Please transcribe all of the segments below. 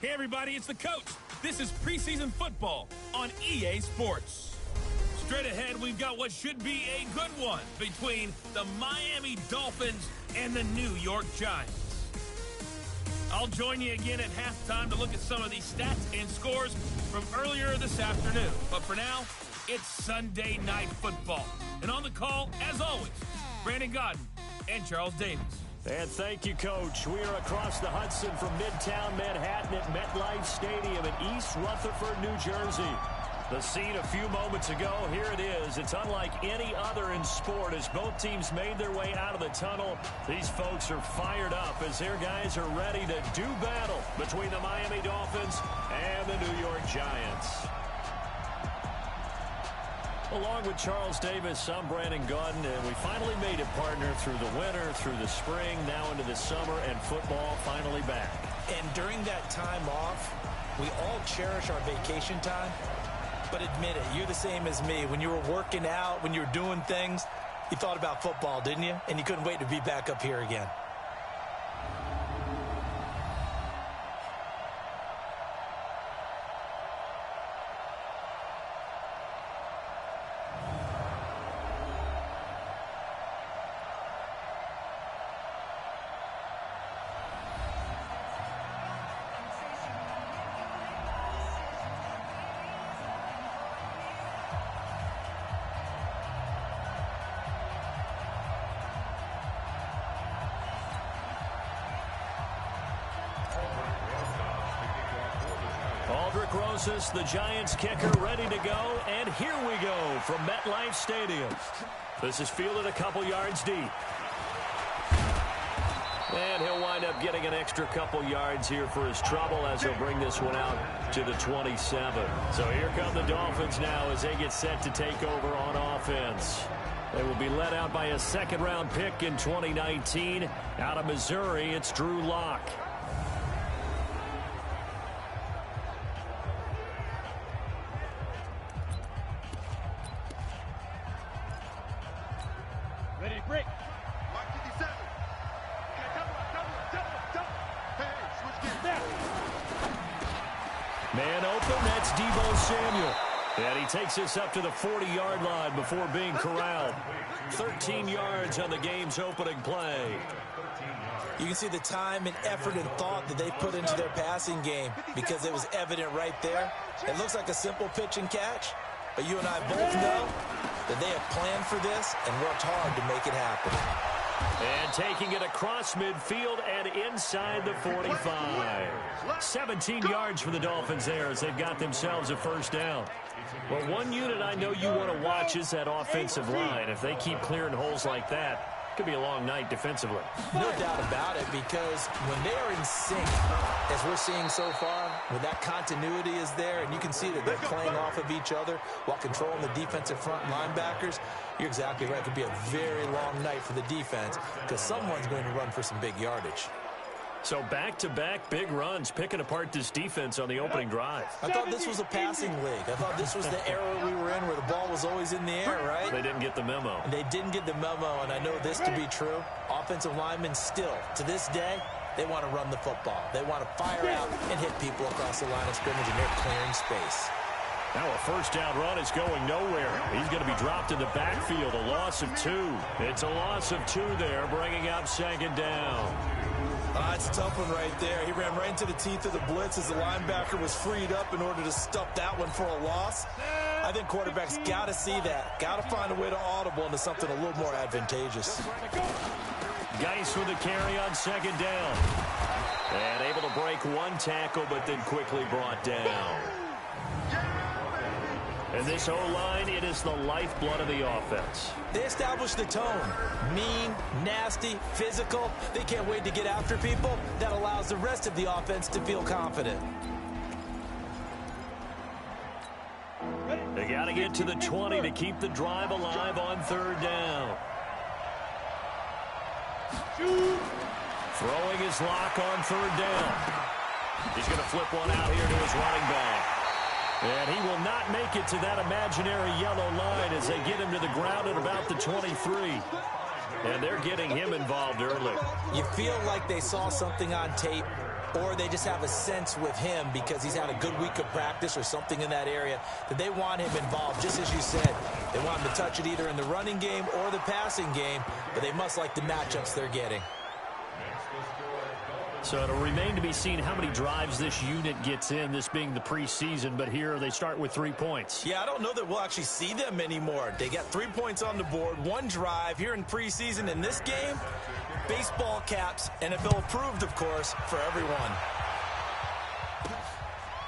Hey everybody, it's the coach. This is preseason football on EA Sports. Straight ahead, we've got what should be a good one between the Miami Dolphins and the New York Giants. I'll join you again at halftime to look at some of these stats and scores from earlier this afternoon. But for now, it's Sunday Night Football. And on the call, as always, Brandon Godden and Charles Davis. And thank you, Coach. We are across the Hudson from Midtown Manhattan at MetLife Stadium in East Rutherford, New Jersey. The scene a few moments ago, here it is. It's unlike any other in sport as both teams made their way out of the tunnel. These folks are fired up as their guys are ready to do battle between the Miami Dolphins and the New York Giants. Along with Charles Davis, I'm Brandon Godden, and we finally made it, partner, through the winter, through the spring, now into the summer, and football finally back. And during that time off, we all cherish our vacation time. But admit it, you're the same as me. When you were working out, when you were doing things, you thought about football, didn't you? And you couldn't wait to be back up here again. The Giants kicker, ready to go, and here we go from MetLife Stadium. This is fielded a couple yards deep. And he'll wind up getting an extra couple yards here for his trouble as he'll bring this one out to the 27. So here come the Dolphins now as they get set to take over on offense. They will be led out by a second-round pick in 2019. Out of Missouri, it's Drew Lock. And he takes this up to the 40-yard line before being corralled. 13 yards on the game's opening play. You can see the time and effort and thought that they put into their passing game because it was evident right there. It looks like a simple pitch and catch, but you and I both know that they have planned for this and worked hard to make it happen. And taking it across midfield and inside the 45. 17 yards for the Dolphins there as they've got themselves a first down. Well, one unit I know you want to watch is that offensive line. If they keep clearing holes like that, it could be a long night defensively. No doubt about it, because when they are in sync, as we're seeing so far, when that continuity is there, and you can see that they're playing off of each other while controlling the defensive front linebackers, you're exactly right. It could be a very long night for the defense because someone's going to run for some big yardage. So back-to-back big runs, picking apart this defense on the opening drive. I thought this was a passing league. I thought this was the era we were in where the ball was always in the air, right? They didn't get the memo. They didn't get the memo, and I know this to be true. Offensive linemen still, to this day, they want to run the football. They want to fire out and hit people across the line of scrimmage, and they're clearing space. Now a first down run is going nowhere. He's going to be dropped in the backfield, a loss of 2. It's a loss of 2 there, bringing up second down. It's a tough one right there. He ran right into the teeth of the blitz as the linebacker was freed up in order to stuff that one for a loss. I think quarterbacks got to see that. Got to find a way to audible into something a little more advantageous. Geis with a carry on second down. And able to break one tackle, but then quickly brought down. And this O-line, it is the lifeblood of the offense. They establish the tone. Mean, nasty, physical. They can't wait to get after people. That allows the rest of the offense to feel confident. They got to get to the 20 to keep the drive alive on third down. Throwing his Lock on third down. He's going to flip one out here to his running back. And he will not make it to that imaginary yellow line as they get him to the ground at about the 23. And they're getting him involved early. You feel like they saw something on tape or they just have a sense with him because he's had a good week of practice or something in that area that they want him involved. Just as you said, they want him to touch it either in the running game or the passing game, but they must like the matchups they're getting. So it'll remain to be seen how many drives this unit gets in, this being the preseason, but here they start with 3 points. Yeah, I don't know that we'll actually see them anymore. They got 3 points on the board, 1 drive here in preseason. In this game, baseball caps, NFL approved, of course, for everyone.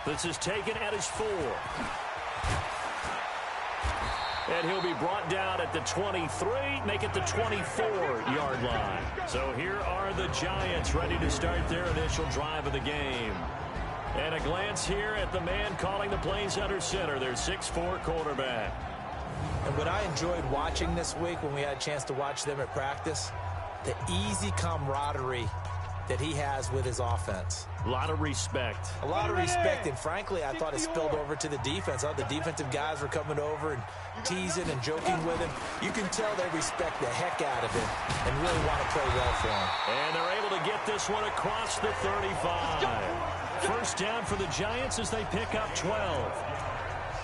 This is taken at his 4. And he'll be brought down at the 23, make it the 24-yard line. So here are the Giants ready to start their initial drive of the game. And a glance here at the man calling the plays under center, their 6'4" quarterback. And what I enjoyed watching this week when we had a chance to watch them at practice, the easy camaraderie that he has with his offense. A lot of respect. A lot of respect, and frankly, I thought it spilled over to the defense. The defensive guys were coming over and teasing and joking with him. You can tell they respect the heck out of him and really want to play well for him. And they're able to get this one across the 35. First down for the Giants as they pick up 12.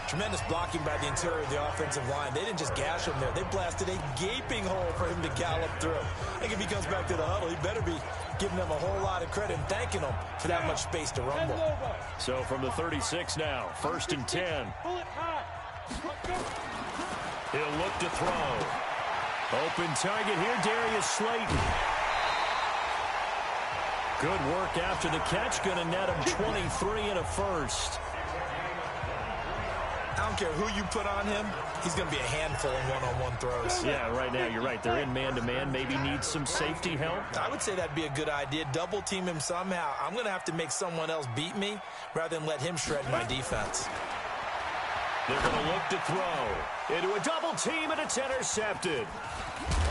Tremendous blocking by the interior of the offensive line. They didn't just gash him there. They blasted a gaping hole for him to gallop through. I think if he comes back to the huddle, he better be giving them a whole lot of credit and thanking them for that much space to rumble. So from the 36 now, 1st and 10. He'll look to throw. Open target here, Darius Slayton. Good work after the catch. Going to net him 23 and a first. I don't care who you put on him, he's going to be a handful in one-on-one throws. Yeah, right now, you're right. They're in man-to-man. Maybe needs some safety help. I would say that'd be a good idea. Double team him somehow. I'm going to have to make someone else beat me rather than let him shred my defense. They're going to look to throw into a double team, and it's intercepted.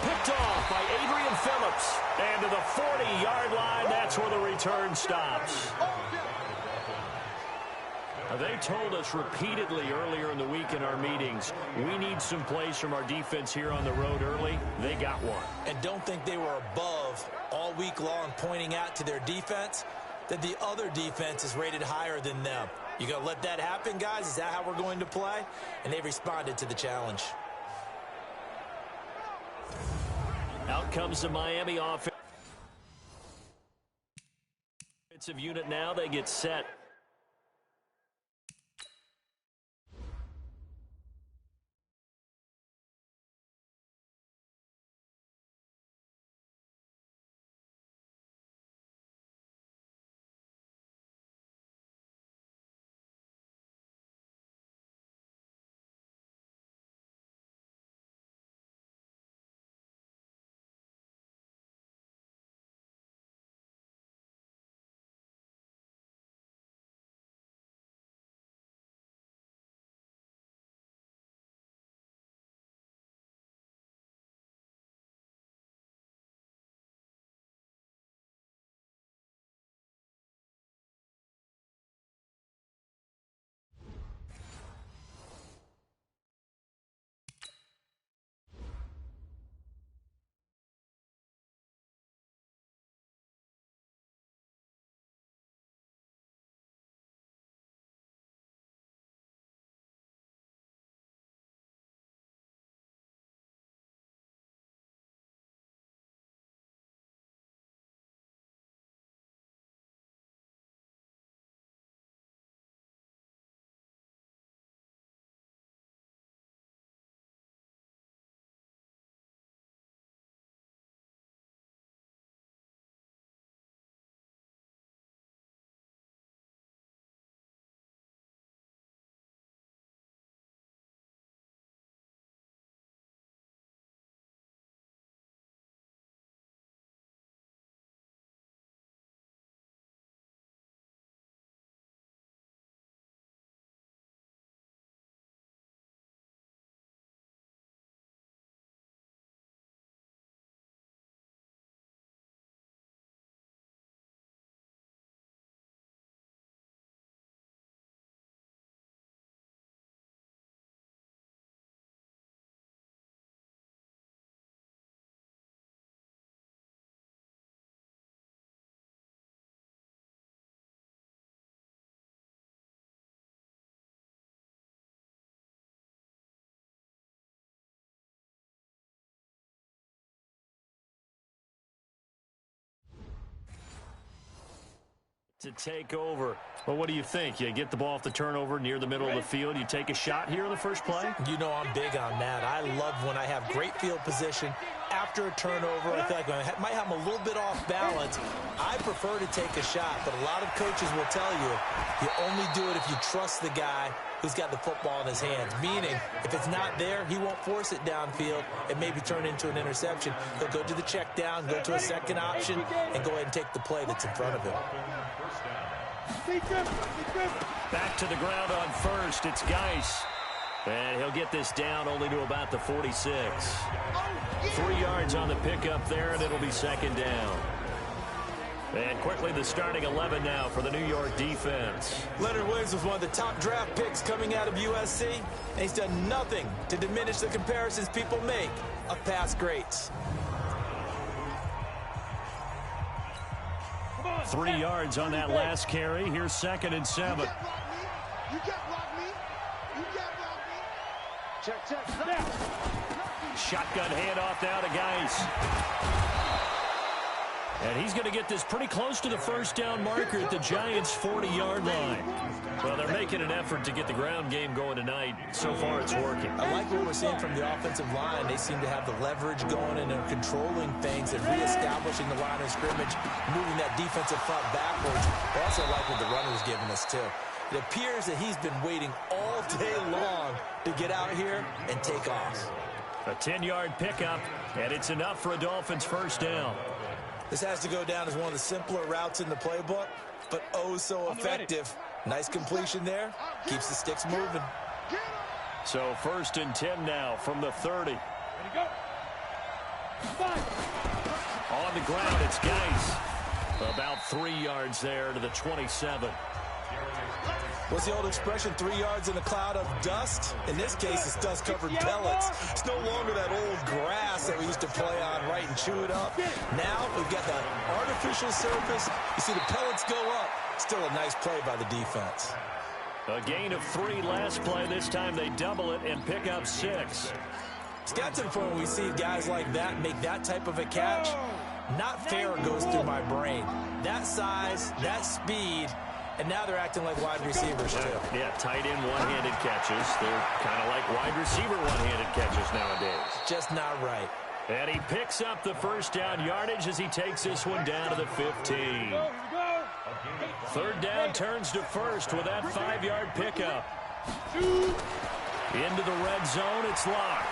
Picked off by Adrian Phillips. And to the 40-yard line, that's where the return stops. They told us repeatedly earlier in the week in our meetings, we need some plays from our defense here on the road early. They got one. And don't think they were above all week long pointing out to their defense that the other defense is rated higher than them. You going to let that happen, guys? Is that how we're going to play? And they responded to the challenge. Out comes the Miami offensive unit now. They get set. to take over. Well, what do you think? You get the ball off the turnover near the middle of the field. You take a shot here in the first play? You know I'm big on that. I love when I have great field position after a turnover. I feel like I might have them a little bit off balance. I prefer to take a shot, but a lot of coaches will tell you, you only do it if you trust the guy who's got the football in his hands. Meaning, if it's not there, he won't force it downfield and maybe turn into an interception. He'll go to the check down, go to a second option, and go ahead and take the play that's in front of him. Back to the ground on first. It's Geis. And he'll get this down only to about the 46. 3 yards on the pickup there, and it'll be second down. And quickly the starting 11 now for the New York defense. Leonard Williams was one of the top draft picks coming out of USC, and he's done nothing to diminish the comparisons people make of past greats. 3 yards on that last carry. Here's 2nd and 7. You can't block me. You can't block me. Check. Shotgun handoff now to Geis. And he's going to get this pretty close to the first down marker at the Giants' 40-yard line. Well, they're making an effort to get the ground game going tonight. So far, it's working. I like what we're seeing from the offensive line. They seem to have the leverage going, and they're controlling things and reestablishing the line of scrimmage, moving that defensive front backwards. I also like what the runner's giving us, too. It appears that he's been waiting all day long to get out here and take off. A 10-yard pickup, and it's enough for a Dolphins first down. This has to go down as one of the simpler routes in the playbook, but oh so effective. Nice completion there. Keeps the sticks moving. So 1st and 10 now from the 30. Ready, go. On the ground, it's Geis. About 3 yards there to the 27. What's the old expression, 3 yards in a cloud of dust? In this case, it's dust-covered pellets. It's no longer that old grass that we used to play on, right, and chew it up. Now we've got that artificial surface. You see the pellets go up. Still a nice play by the defense. A gain of 3 last play. This time they double it and pick up 6. It's got to the point where we see guys like that make that type of a catch. Not fair goes through my brain. That size, that speed, and now they're acting like wide receivers, too. Yeah, tight end one-handed catches. They're kind of like wide receiver one-handed catches nowadays. Just not right. And he picks up the first down yardage as he takes this one down to the 15. 3rd down turns to first with that 5-yard pickup. Into the red zone, it's Locke.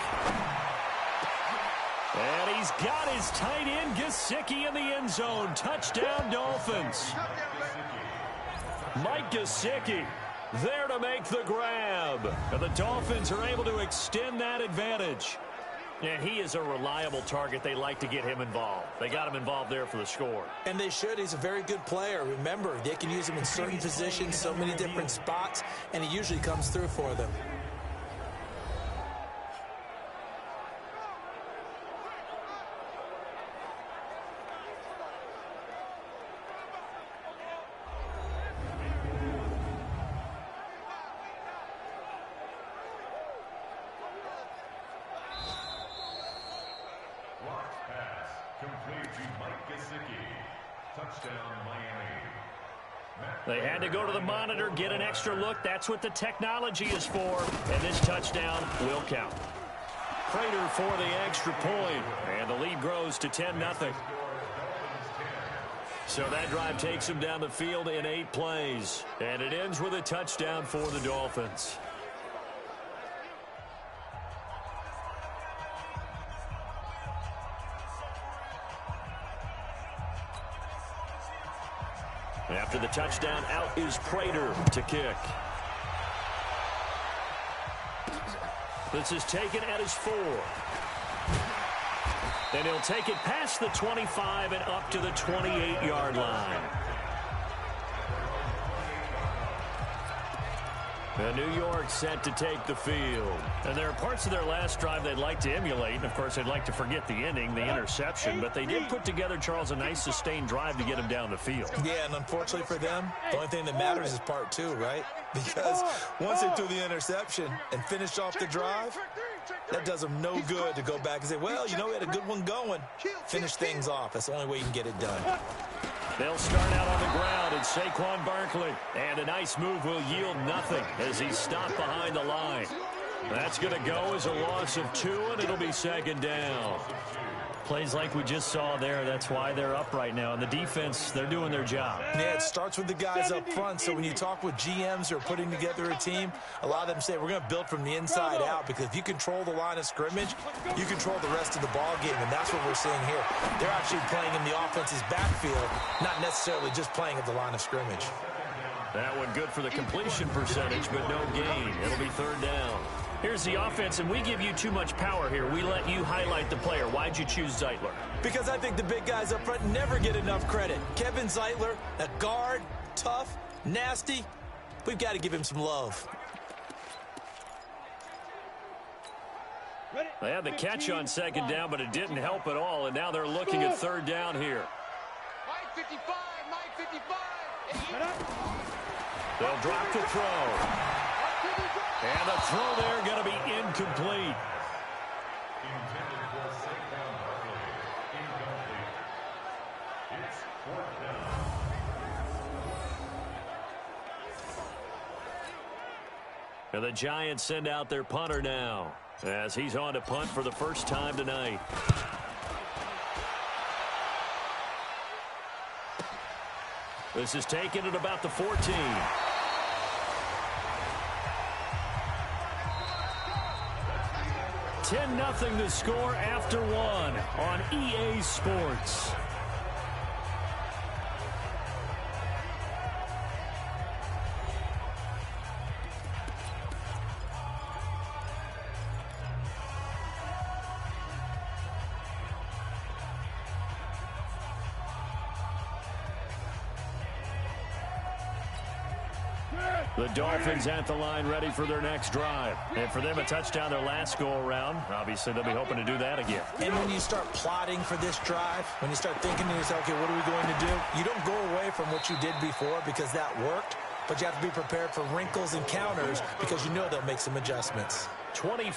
And he's got his tight end, Gesicki, in the end zone. Touchdown, Dolphins. Mike Gesicki there to make the grab. And the Dolphins are able to extend that advantage. And he is a reliable target. They like to get him involved. They got him involved there for the score. And they should. He's a very good player. Remember, they can use him in certain positions, so many different spots, and he usually comes through for them. They had to go to the monitor, get an extra look. That's what the technology is for. And this touchdown will count. Prater for the extra point. And the lead grows to 10-0. So that drive takes them down the field in 8 plays. And it ends with a touchdown for the Dolphins. After the touchdown, out is Prater to kick. This is taken at his 4. And he'll take it past the 25 and up to the 28-yard line. And New York set to take the field. And there are parts of their last drive they'd like to emulate. And, of course, they'd like to forget the ending, the interception. But they did put together, Charles, a nice sustained drive to get him down the field. Yeah, and unfortunately for them, the only thing that matters is part 2, right? Because once they threw the interception and finished off the drive, that does them no good to go back and say, well, you know, we had a good one going. Finish things off. That's the only way you can get it done. They'll start out on the ground, and Saquon Barkley. And a nice move will yield nothing as he's stopped behind the line. That's going to go as a loss of 2, and it'll be second down. Plays like we just saw there. That's why they're up right now. And the defense, they're doing their job. Yeah, it starts with the guys up front. So when you talk with GMs who are putting together a team, a lot of them say we're going to build from the inside out, because if you control the line of scrimmage, you control the rest of the ball game, and that's what we're seeing here. They're actually playing in the offense's backfield, not necessarily just playing at the line of scrimmage. That one good for the completion percentage, but no gain. It'll be third down. Here's the offense, and we give you too much power here. We let you highlight the player. Why'd you choose Zeitler? Because I think the big guys up front never get enough credit. Kevin Zeitler, a guard, tough, nasty. We've got to give him some love. They had the catch on second down, but it didn't help at all, and now they're looking at third down here. Mike 55, Mike 55. They'll drop to throw. And the throw there going to be incomplete. And the Giants send out their punter now, as he's on to punt for the first time tonight. This is taken at about the 14. 10-0 the score after 1 on EA Sports. The Dolphins at the line ready for their next drive. And for them, a touchdown their last go-around. Obviously, they'll be hoping to do that again. And when you start plotting for this drive, when you start thinking to yourself, okay, what are we going to do? You don't go away from what you did before because that worked, but you have to be prepared for wrinkles and counters because you know they'll make some adjustments. 20.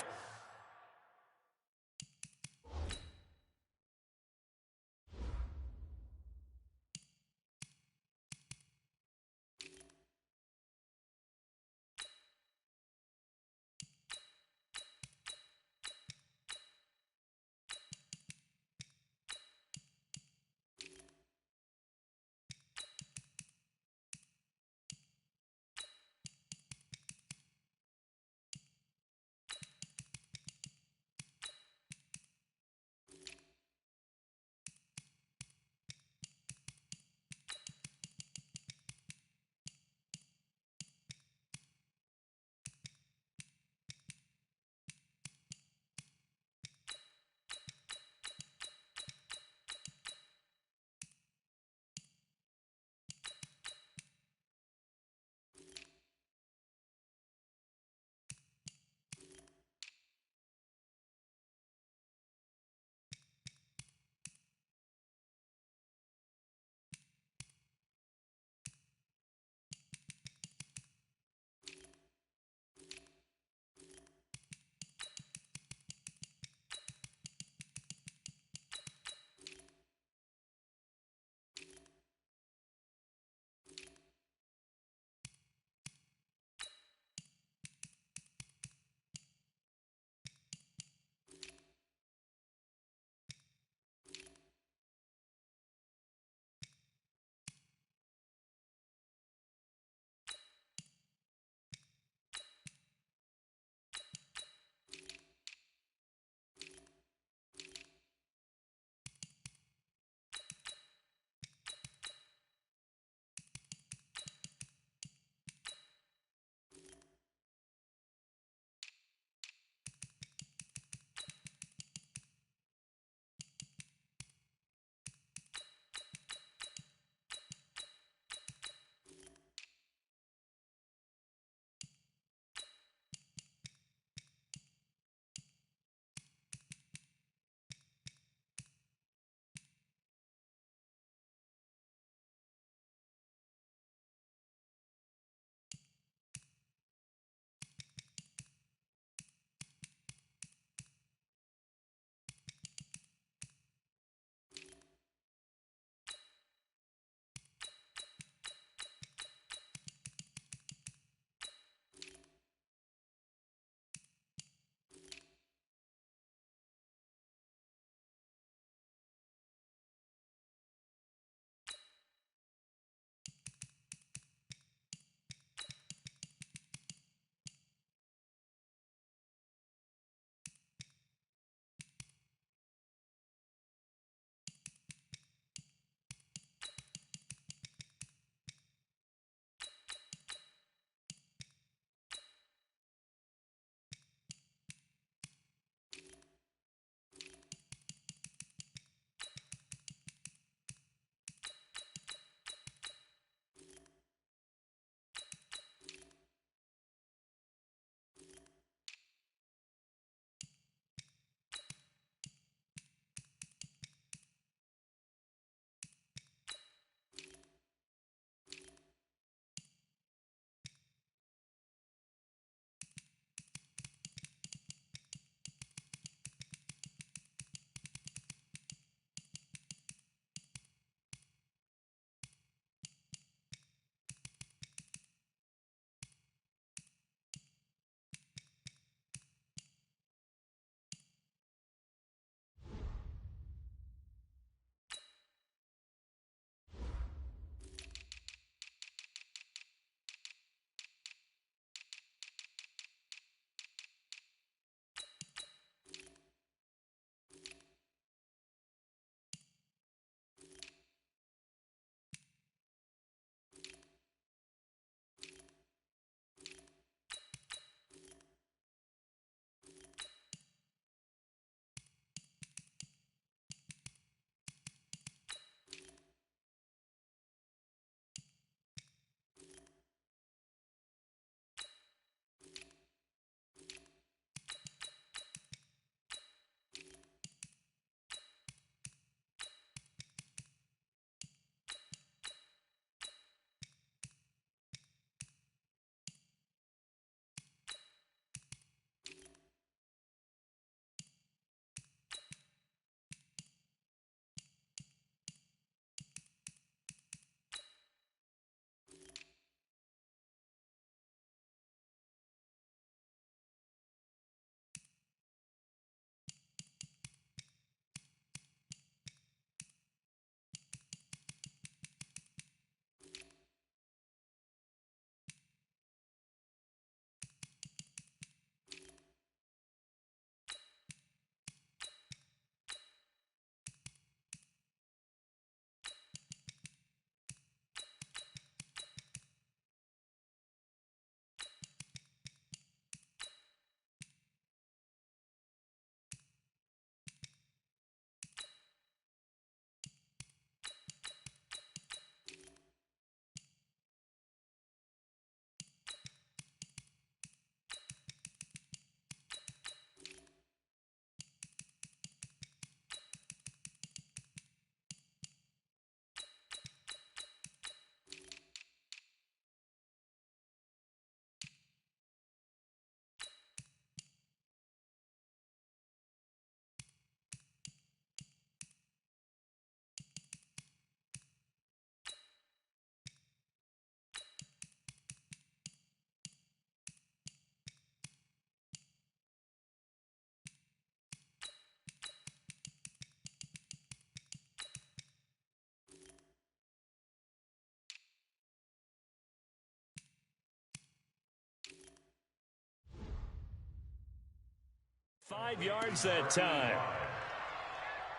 25 yards that time.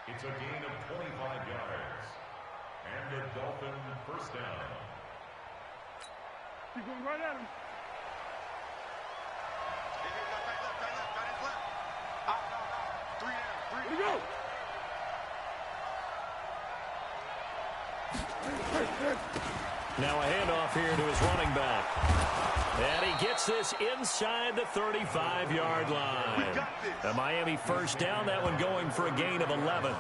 It's a gain of 25 yards. And the Dolphin first down. Keep going right at him. Here we go. Now a handoff here to his running back. And he gets this inside the 35-yard line. A Miami first down, that one going for a gain of 11.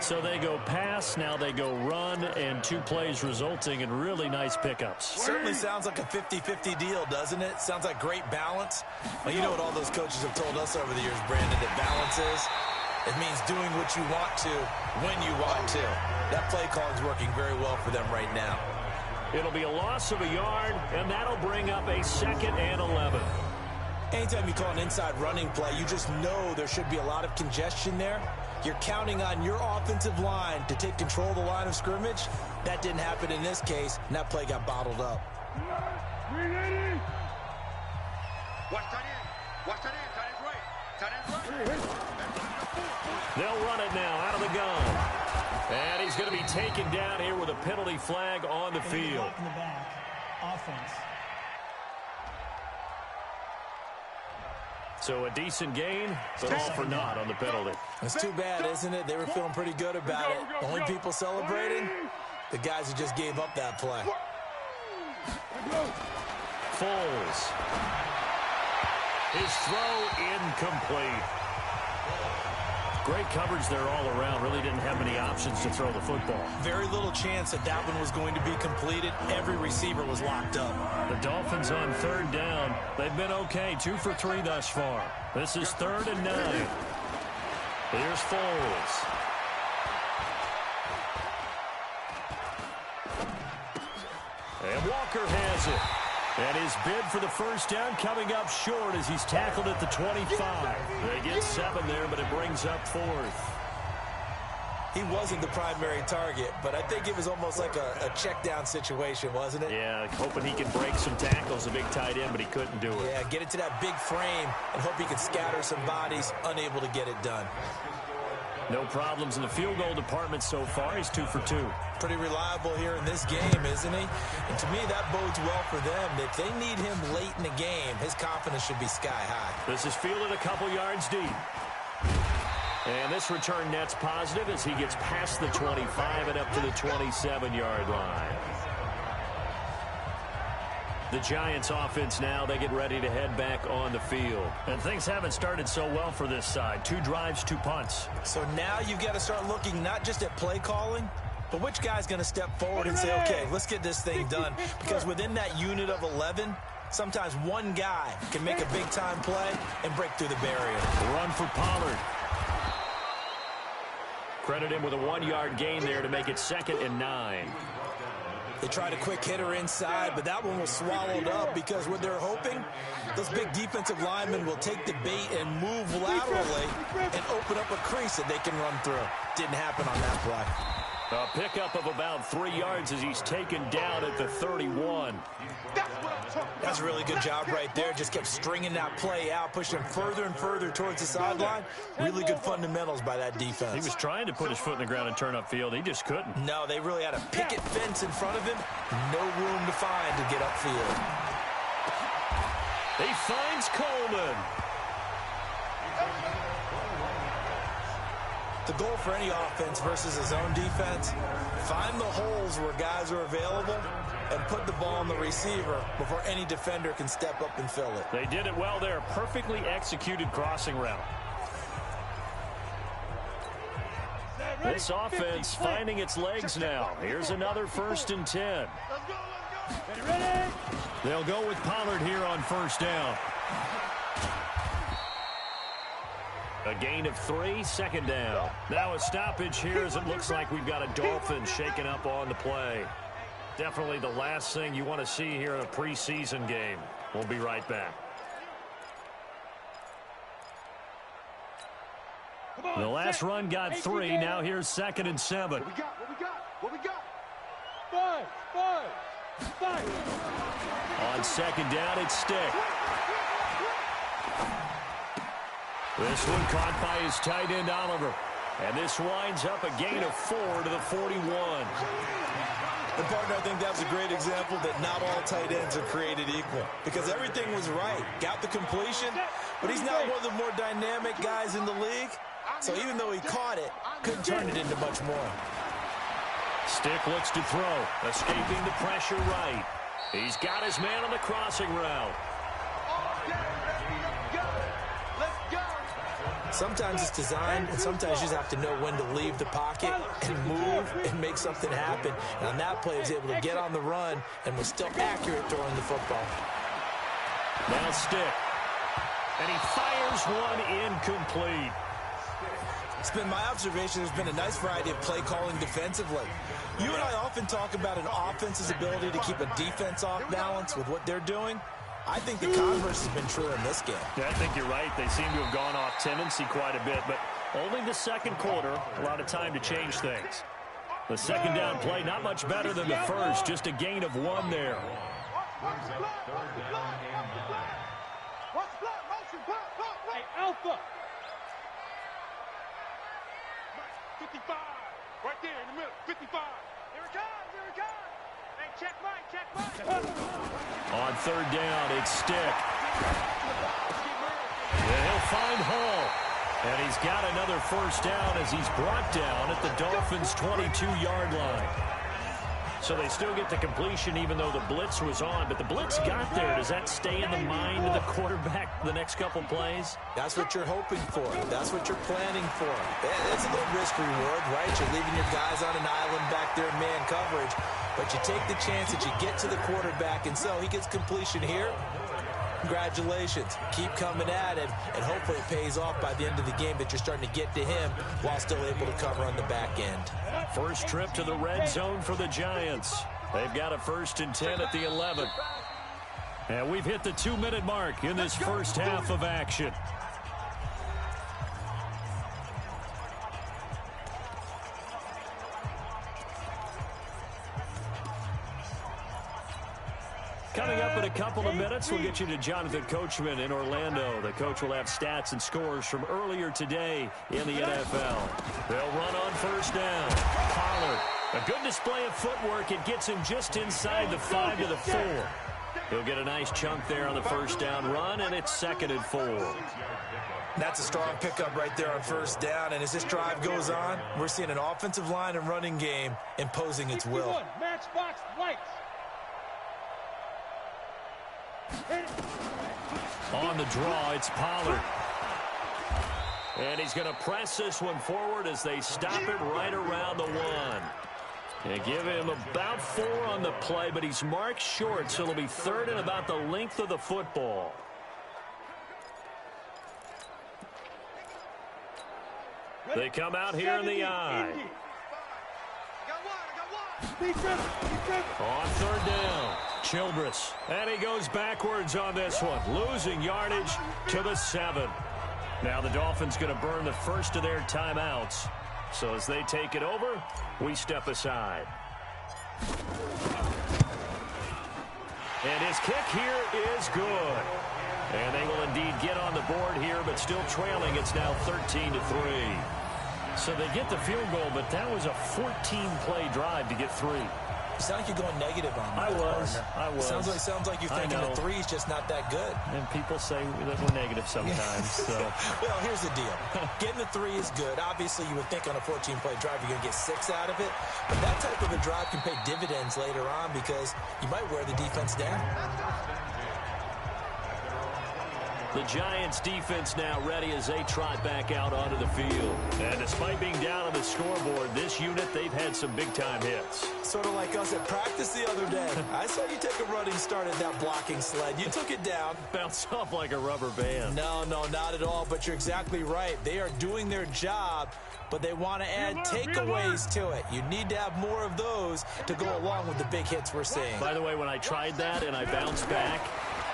So they go pass, now they go run, and 2 plays resulting in really nice pickups. Certainly sounds like a 50-50 deal, doesn't it? Sounds like great balance. Well, you know what all those coaches have told us over the years, Brandon, that balance is? It means doing what you want to when you want to. That play call is working very well for them right now. It'll be a loss of a yard, and that'll bring up a 2nd and 11. Anytime you call an inside running play, you just know there should be a lot of congestion there. You're counting on your offensive line to take control of the line of scrimmage. That didn't happen in this case, and that play got bottled up. Watch tight end. Watch tight end. Tight end's right. Tight end's right. They'll run it now out of the gun. And he's going to be taken down here with a penalty flag on the field. In the back. Offense. So a decent gain, but all for naught on the penalty. It's too bad, isn't it? They were feeling pretty good about it. The only people celebrating, the guys who just gave up that play. Foles. His throw incomplete. Great coverage there all around. Really didn't have many options to throw the football. Very little chance that that one was going to be completed. Every receiver was locked up. The Dolphins on 3rd down. They've been okay, 2 for 3 thus far. This is 3rd and 9. Here's Foles. And Walker has it. And his bid for the first down coming up short as he's tackled at the 25. They get 7 there, but it brings up 4th. He wasn't the primary target, but I think it was almost like a check down situation, wasn't it? Yeah, hoping he could break some tackles, a big tight end, but he couldn't do it. Yeah, get it to that big frame and hope he could scatter some bodies, unable to get it done. No problems in the field goal department so far. He's 2 for 2. Pretty reliable here in this game, isn't he? And to me, that bodes well for them. If they need him late in the game, his confidence should be sky high. This is fielded a couple yards deep. And this return net's positive as he gets past the 25 and up to the 27-yard line. The Giants offense now, they get ready to head back on the field. And things haven't started so well for this side. 2 drives, 2 punts. So now you've got to start looking not just at play calling, but which guy's going to step forward and say, okay, let's get this thing done. Because within that unit of 11, sometimes one guy can make a big-time play and break through the barrier. Run for Pollard. Credit him with a 1-yard gain there to make it 2nd and 9. They tried a quick hitter inside, but that one was swallowed up because what they're hoping, those big defensive linemen will take the bait and move laterally and open up a crease that they can run through. Didn't happen on that play. A pickup of about 3 yards as he's taken down at the 31. That's a really good job right there. Just kept stringing that play out, pushing him further and further towards the sideline. Really good fundamentals by that defense. He was trying to put his foot in the ground and turn upfield. He just couldn't. No, they really had a picket fence in front of him. No room to find to get upfield. He finds Coleman. The goal for any offense versus his own defense, find the holes where guys are available and put the ball on the receiver before any defender can step up and fill it. They did it well there. Perfectly executed crossing route. This offense finding its legs now. Here's another 1st and 10. They'll go with Pollard here on 1st down. A gain of 3, 2nd down. Now a stoppage here as it looks like we've got a Dolphins shaken up on the play. Definitely the last thing you want to see here in a preseason game. We'll be right back. The last run got 3. Now here's 2nd and 7. What we got? What we got? What we got? 5. On 2nd down, it's Stick. This one caught by his tight end, Oliver. And this winds up a gain of 4 to the 41. And, partner, I think that was a great example that not all tight ends are created equal. Because everything was right. Got the completion, but he's not one of the more dynamic guys in the league. So even though he caught it, couldn't turn it into much more. Stick looks to throw. Escaping the pressure right. He's got his man on the crossing route. Sometimes it's designed, and sometimes you just have to know when to leave the pocket and move and make something happen. And on that play, he was able to get on the run and was still accurate throwing the football. Now Stick. And he fires one incomplete. It's been my observation there's been a nice variety of play calling defensively. You and I often talk about an offense's ability to keep a defense off balance with what they're doing. I think the converse has been true in this game. Yeah, I think you're right. They seem to have gone off tendency quite a bit, but only the second quarter, a lot of time to change things. The second down play, not much better than the first, just a gain of 1 there. Hey, Alpha. 55. Right there in the middle. 55. Here it comes. Here it comes. Hey, check Mike. Check Mike. On third down, it's Stick. And he'll find Hall. And he's got another first down as he's brought down at the Dolphins' 22-yard line. So they still get the completion even though the blitz was on. But the blitz got there. Does that stay in the mind of the quarterback the next couple plays? That's what you're hoping for. That's what you're planning for. It's a little risk-reward, right? You're leaving your guys on an island back there in man coverage. But you take the chance that you get to the quarterback, and so he gets completion here. Congratulations. Keep coming at him, and hopefully it pays off by the end of the game that you're starting to get to him while still able to cover on the back end. First trip to the red zone for the Giants. They've got a 1st and 10 at the 11. And we've hit the 2-minute mark in this first half of action. Coming up in a couple of minutes, we'll get you to Jonathan Coachman in Orlando. The coach will have stats and scores from earlier today in the NFL. They'll run on first down. Pollard, a good display of footwork. It gets him just inside the 5 to the 4. He'll get a nice chunk there on the first down run, and it's 2nd and 4. That's a strong pickup right there on first down, and as this drive goes on, we're seeing an offensive line and running game imposing its will. Matchbox lights. On the draw, it's Pollard. And he's going to press this one forward as they stop it right around the 1. And give him about 4 on the play, but he's marked short, so it'll be 3rd and about the length of the football. They come out here in the eye. On third down, Childress. And he goes backwards on this one, losing yardage to the 7. Now the Dolphins going to burn the first of their timeouts. So as they take it over, we step aside. And his kick here is good. And they will indeed get on the board here, but still trailing. It's now 13-3. So they get the field goal, but that was a 14-play drive to get 3. You sound like you're going negative on me. I was. Sounds like you're thinking the 3 is just not that good. And people say that we're negative sometimes. So. Well, here's the deal. Getting the 3 is good. Obviously, you would think on a 14-play drive you're going to get 6 out of it. But that type of a drive can pay dividends later on because you might wear the defense down. The Giants defense now ready as they trot back out onto the field. And despite being down on the scoreboard, this unit, they've had some big-time hits. Sort of like us at practice the other day. I saw you take a running start at that blocking sled. You took it down. Bounced off like a rubber band. No, not at all, but you're exactly right. They are doing their job, but they want to add takeaways to it. You need to have more of those to go along with the big hits we're seeing. By the way, when I tried that and I bounced back,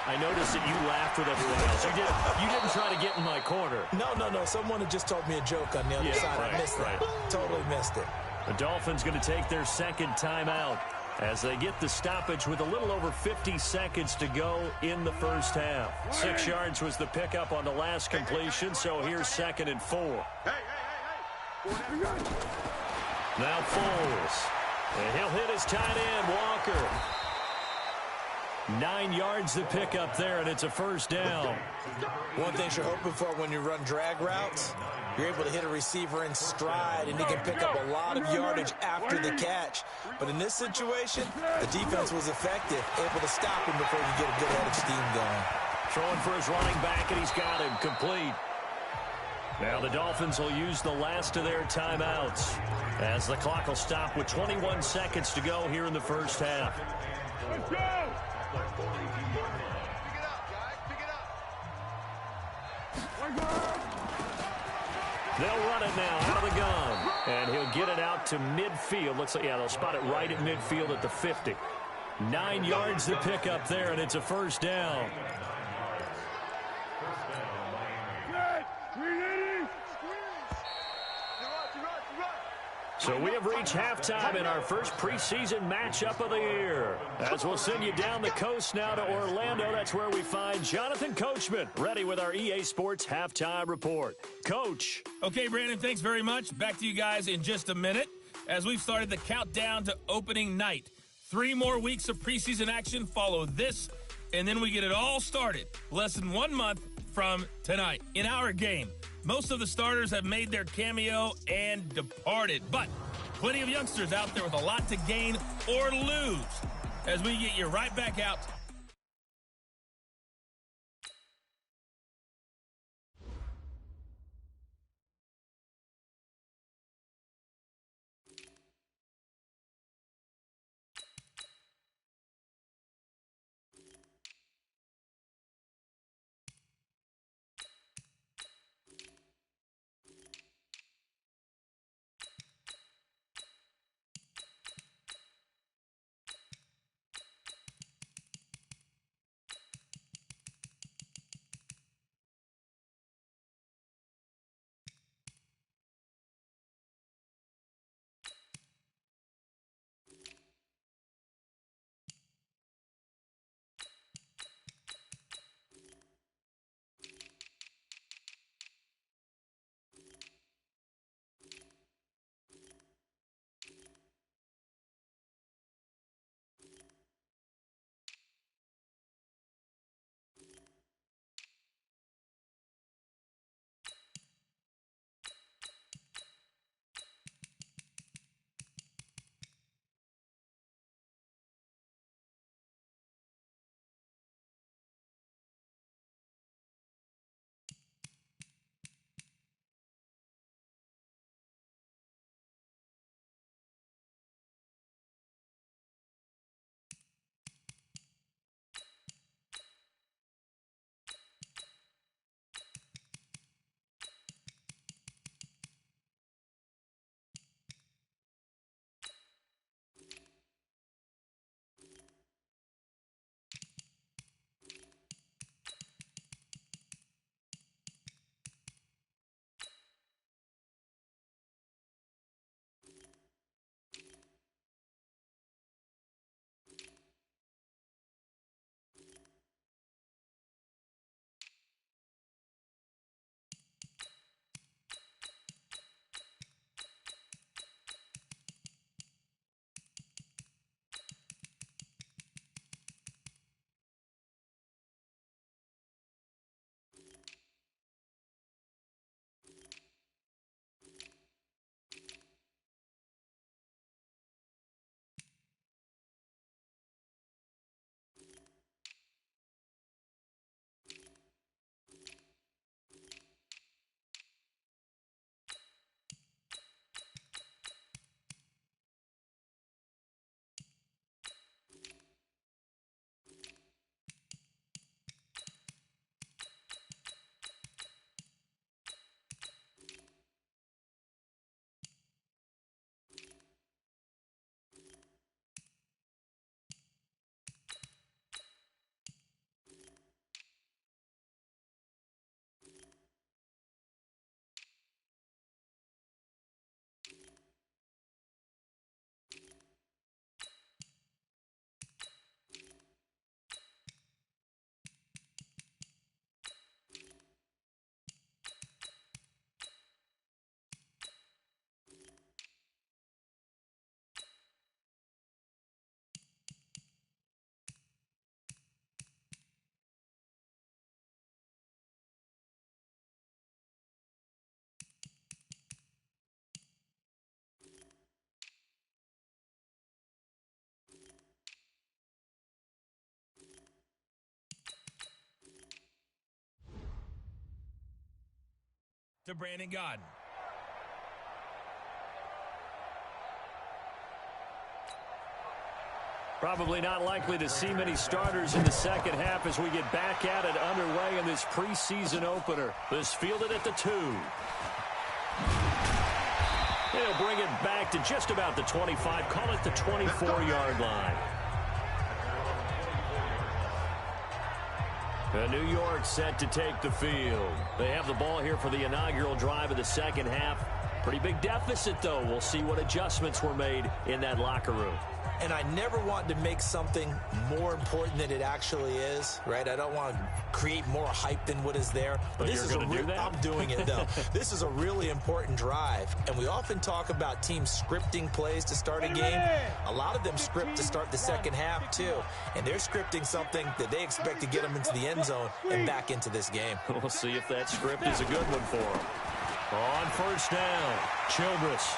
I noticed that you laughed with everyone else. You didn't try to get in my corner. No. Someone had just told me a joke on the other side. Right, I missed that. Totally missed it. The Dolphins going to take their second timeout. as they get the stoppage with a little over 50 seconds to go in the first half. 6 yards was the pickup on the last completion, so here's 2nd and 4. Now Foles. And he'll hit his tight end, Walker. 9 yards the pickup there, and it's a first down. One thing you're hoping for when you run drag routes, you're able to hit a receiver in stride, and he can pick up a lot of yardage after the catch. But in this situation, the defense was effective, able to stop him before he could get a good head of steam going. Throwing for his running back, and he's got him complete. Now the Dolphins will use the last of their timeouts as the clock will stop with 21 seconds to go here in the first half. Let's go! Pick it up, guys. Pick it up. They'll run it now out of the gun, and he'll get it out to midfield. Looks like, yeah, they'll spot it right at midfield at the 50. 9 yards to pick up there, and it's a first down. So we have reached halftime in our first preseason matchup of the year. As we'll send you down the coast now to Orlando, that's where we find Jonathan Coachman, ready with our EA Sports halftime report. Coach. Okay, Brandon, thanks very much. Back to you guys in just a minute as we've started the countdown to opening night. 3 more weeks of preseason action follow this, and then we get it all started less than 1 month from tonight. In our game, most of the starters have made their cameo and departed, but plenty of youngsters out there with a lot to gain or lose as we get you right back out. to Brandon Godden. Probably not likely to see many starters in the second half as we get back at it underway in this preseason opener. This fielded at the 2. He'll bring it back to just about the 25. Call it the 24-yard line. New York set to take the field. They have the ball here for the inaugural drive of the second half. Pretty big deficit, though. We'll see what adjustments were made in that locker room. And I never want to make something more important than it actually is, right? I don't want to create more hype than what is there. But this is a do that? I'm doing it, though. This is a really important drive. And we often talk about teams scripting plays to start a game. A lot of them script to start the second half, too. And they're scripting something that they expect to get them into the end zone and back into this game. We'll see if that script is a good one for them. On first down, Childress.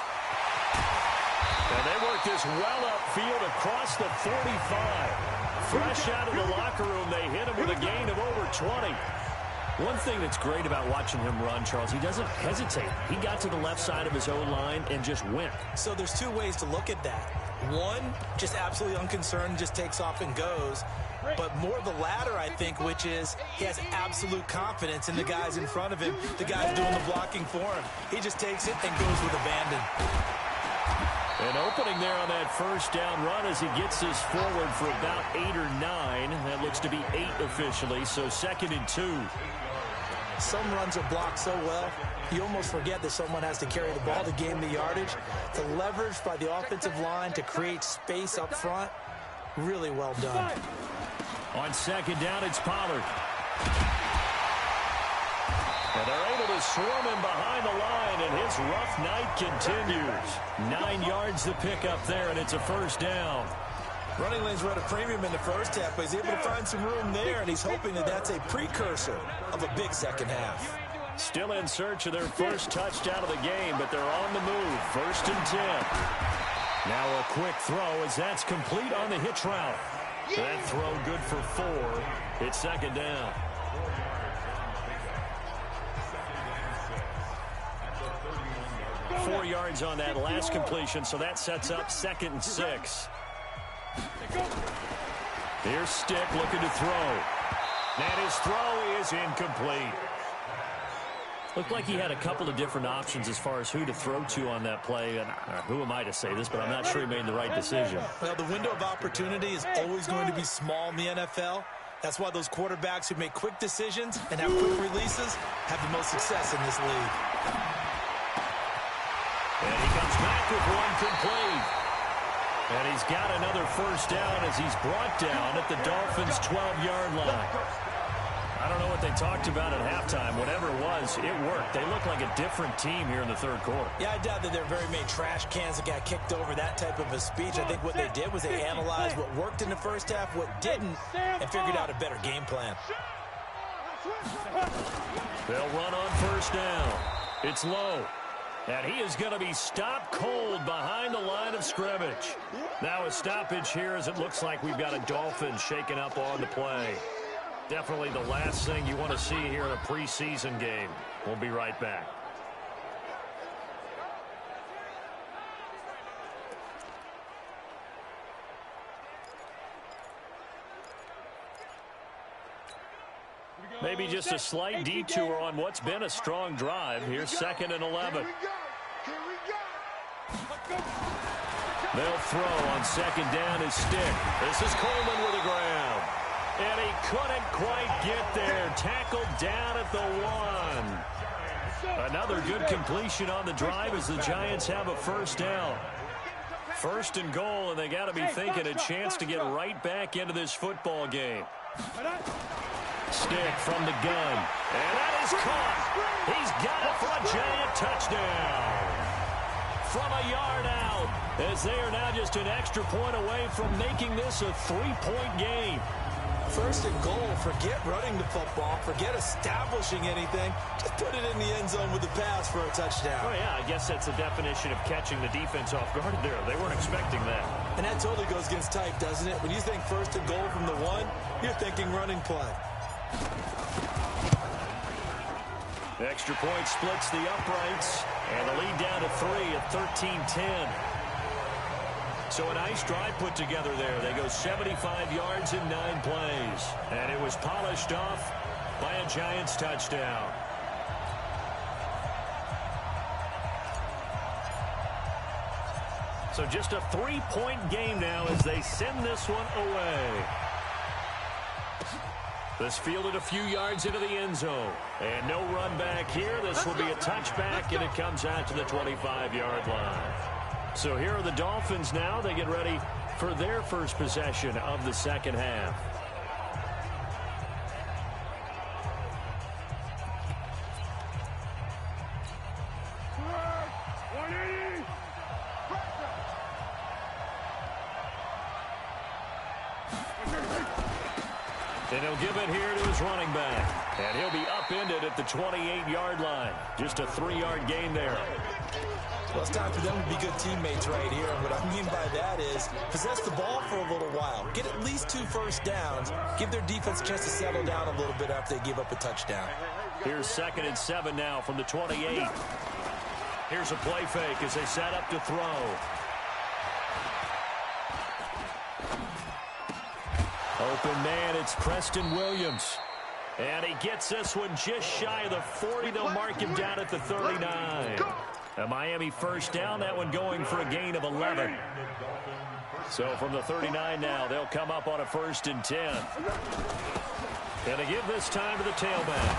And they work this well upfield across the 45. Fresh out of the locker room, they hit him with a gain of over 20. One thing that's great about watching him run, Charles, he doesn't hesitate. He got to the left side of his own line and just went. So there's two ways to look at that. One, just absolutely unconcerned, just takes off and goes. But more the latter, I think, which is he has absolute confidence in the guys in front of him, the guys doing the blocking for him. He just takes it and goes with abandon. An opening there on that first down run as he gets this forward for about 8 or 9. That looks to be 8 officially, so 2nd and 2. Some runs are blocked so well, you almost forget that someone has to carry the ball to gain the yardage. The leverage by the offensive line to create space up front, really well done. On 2nd down, it's Pollard. And they're able to swarm him behind the line, and his rough night continues. 9 yards to pick up there, and it's a first down. Running lanes were at a premium in the first half, but he's able to find some room there, and he's hoping that that's a precursor of a big second half. Still in search of their first touchdown of the game, but they're on the move. 1st and 10. Now a quick throw as that's complete on the hitch route. That throw good for 4. It's 2nd down. Four yards on that last completion, so that sets up 2nd and 6. Here's Stick looking to throw. And his throw is incomplete. Looked like he had a couple of different options as far as who to throw to on that play. And who am I to say this, but I'm not sure he made the right decision. Well, the window of opportunity is always going to be small in the NFL. That's why those quarterbacks who make quick decisions and have quick releases have the most success in this league. And he comes back with one complete. And he's got another first down as he's brought down at the Dolphins' 12-yard line. I don't know what they talked about at halftime. Whatever it was, it worked. They look like a different team here in the third quarter. Yeah, I doubt that there are very many trash cans that got kicked over, that type of a speech. I think what they did was they analyzed what worked in the first half, what didn't, and figured out a better game plan. They'll run on first down. It's Lowe. And he is going to be stopped cold behind the line of scrimmage. Now a stoppage here as it looks like we've got a Dolphin shaking up on the play. Definitely the last thing you want to see here in a preseason game. We'll be right back. Maybe just a slight detour on what's been a strong drive. Here's 2nd and 11. They'll throw on 2nd down as Stick. This is Coleman with a grab. And he couldn't quite get there. Tackled down at the 1. Another good completion on the drive as the Giants have a first down. 1st and goal, and they got to be thinking a chance to get right back into this football game. Stick from the gun. And that is caught. He's got it for a Giant touchdown. From a yard out, as they are now just an extra point away from making this a 3-point game. 1st and goal, forget running the football, forget establishing anything. Just put it in the end zone with the pass for a touchdown. Oh, yeah, I guess that's the definition of catching the defense off guard there. They weren't expecting that. And that totally goes against type, doesn't it? When you think 1st and goal from the 1, you're thinking running play. Extra point splits the uprights, and the lead down to 3 at 13-10. So a nice drive put together there. They go 75 yards in 9 plays, and it was polished off by a Giants touchdown. So just a 3-point game now as they send this one away. This fielded a few yards into the end zone. And no run back here. This will be a touchback, and it comes out to the 25-yard line. So here are the Dolphins now. They get ready for their first possession of the second half. And he'll give it here to his running back. And he'll be upended at the 28-yard line. Just a 3-yard gain there. Well, it's time for them to be good teammates right here. And what I mean by that is possess the ball for a little while. Get at least 2 first downs. Give their defense a chance to settle down a little bit after they give up a touchdown. Here's 2nd and 7 now from the 28. Here's a play fake as they set up to throw. Open man, it's Preston Williams. And he gets this one just shy of the 40. They'll mark him down at the 39. A Miami first down, that one going for a gain of 11. So from the 39 now, they'll come up on a 1st and 10. And they give this time to the tailback.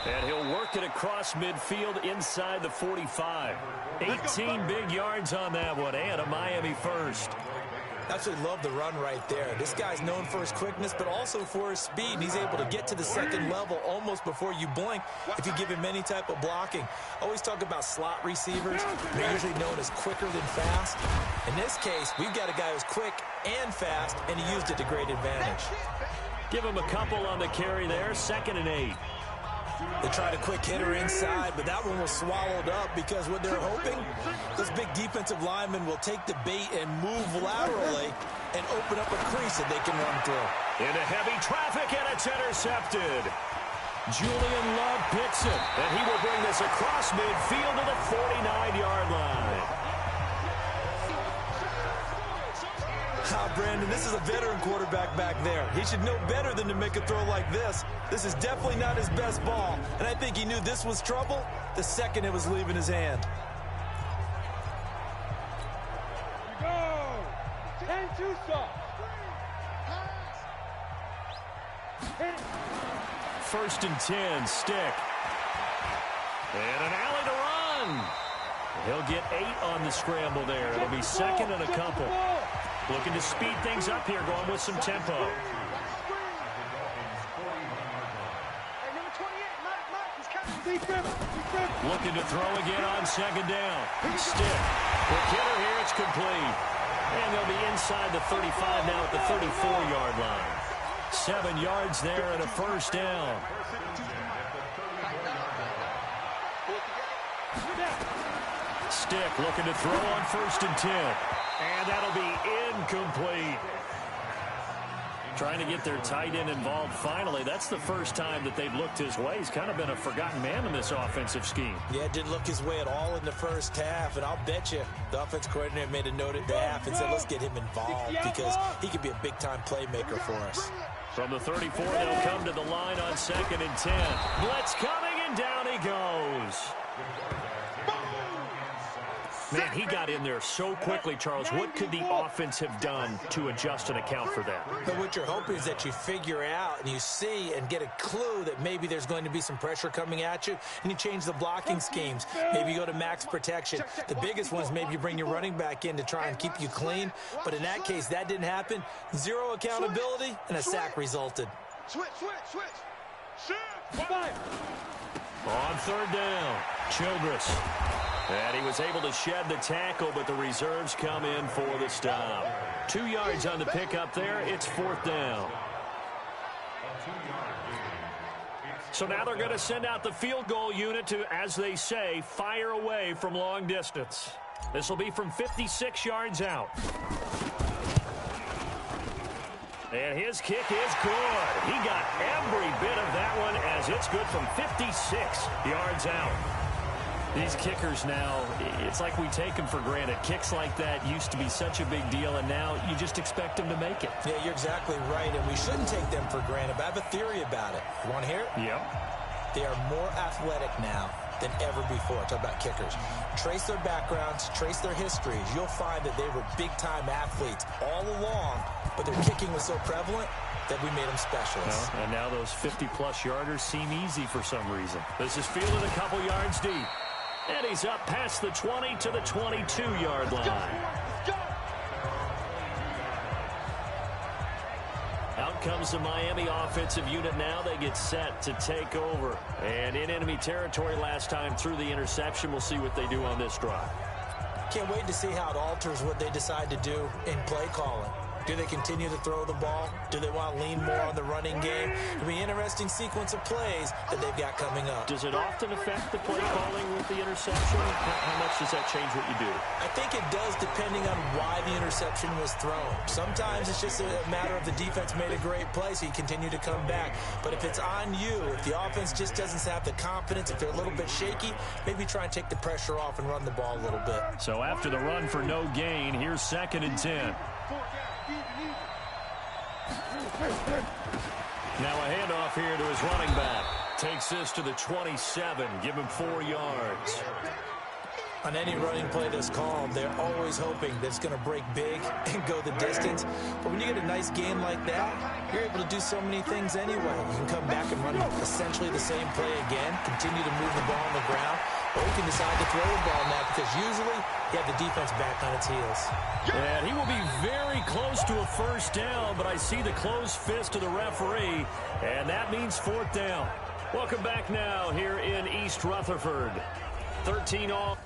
And he'll work it across midfield inside the 45. 18 big yards on that one, and a Miami first. Absolutely love the run right there. This guy's known for his quickness, but also for his speed. He's able to get to the second level almost before you blink if you give him any type of blocking. I always talk about slot receivers. They're usually known as quicker than fast. In this case, we've got a guy who's quick and fast, and he used it to great advantage. Give him a couple on the carry there. 2nd and 8. They tried a quick hitter inside, but that one was swallowed up because what they're hoping, this big defensive lineman will take the bait and move laterally and open up a crease that they can run through. Into heavy traffic, and it's intercepted. Julian Love picks it, and he will bring this across midfield to the 49-yard line. Brandon, this is a veteran quarterback back there. He should know better than to make a throw like this. This is definitely not his best ball, and I think he knew this was trouble the second it was leaving his hand. Go! 10-2 soft. 1st and 10, Stick. And an alley to run. He'll get 8 on the scramble there. It'll be 2nd and a couple. Looking to speed things up here, going with some tempo. Looking to throw again on 2nd down. Stick. Quick hitter here, it's complete. And they'll be inside the 35 now at the 34-yard line. 7 yards there and a 1st down. Stick looking to throw on 1st and 10. And that'll be incomplete. Trying to get their tight end involved finally. That's the first time that they've looked his way. He's kind of been a forgotten man in this offensive scheme. Yeah, didn't look his way at all in the first half. And I'll bet you the offense coordinator made a note at the half and said, let's get him involved because he could be a big-time playmaker for us. From the 34, they'll come to the line on 2nd and 10. Blitz coming, and down he goes. Man, he got in there so quickly, Charles. What could the offense have done to adjust and account for that? But what you're hoping is that you figure out and you see and get a clue that maybe there's going to be some pressure coming at you, and you change the blocking schemes. Maybe you go to max protection. The biggest one is maybe you bring your running back in to try and keep you clean. But in that case, that didn't happen. 0 accountability, and a sack resulted. Switch. On 3rd down, Childress. And he was able to shed the tackle, but the reserves come in for the stop. 2 yards on the pickup there. It's 4th down. So now they're going to send out the field goal unit to, as they say, fire away from long distance. This will be from 56 yards out. And his kick is good. He got every bit of that one as it's good from 56 yards out. These kickers now, it's like we take them for granted. Kicks like that used to be such a big deal, and now you just expect them to make it. Yeah, you're exactly right, and we shouldn't take them for granted. But I have a theory about it. You want to hear it? Yep. They are more athletic now than ever before. Talk about kickers. Trace their backgrounds, trace their histories. You'll find that they were big-time athletes all along, but their kicking was so prevalent that we made them specialists. Well, and now those 50-plus yarders seem easy for some reason. This is fielded a couple yards deep. And he's up past the 20 to the 22-yard line. Out comes the Miami offensive unit now. They get set to take over. And in enemy territory last time through the interception. We'll see what they do on this drive. Can't wait to see how it alters what they decide to do in play calling. Do they continue to throw the ball? Do they want to lean more on the running game? It'll be an interesting sequence of plays that they've got coming up. Does it often affect the play calling with the interception? How much does that change what you do? I think it does depending on why the interception was thrown. Sometimes it's just a matter of the defense made a great play, so you continue to come back. But if it's on you, if the offense just doesn't have the confidence, if they're a little bit shaky, maybe try and take the pressure off and run the ball a little bit. So after the run for no gain, here's 2nd and 10. Now a handoff here to his running back. Takes this to the 27. Give him 4 yards. On any running play that's called, they're always hoping that it's going to break big and go the distance. But when you get a nice game like that, you're able to do so many things anyway. You can come back and run essentially the same play again, continue to move the ball on the ground, or you can decide to throw the ball now because usually you have the defense back on its heels. And he will be very close to a first down, but I see the closed fist of the referee, and that means 4th down. Welcome back now here in East Rutherford. 13 all.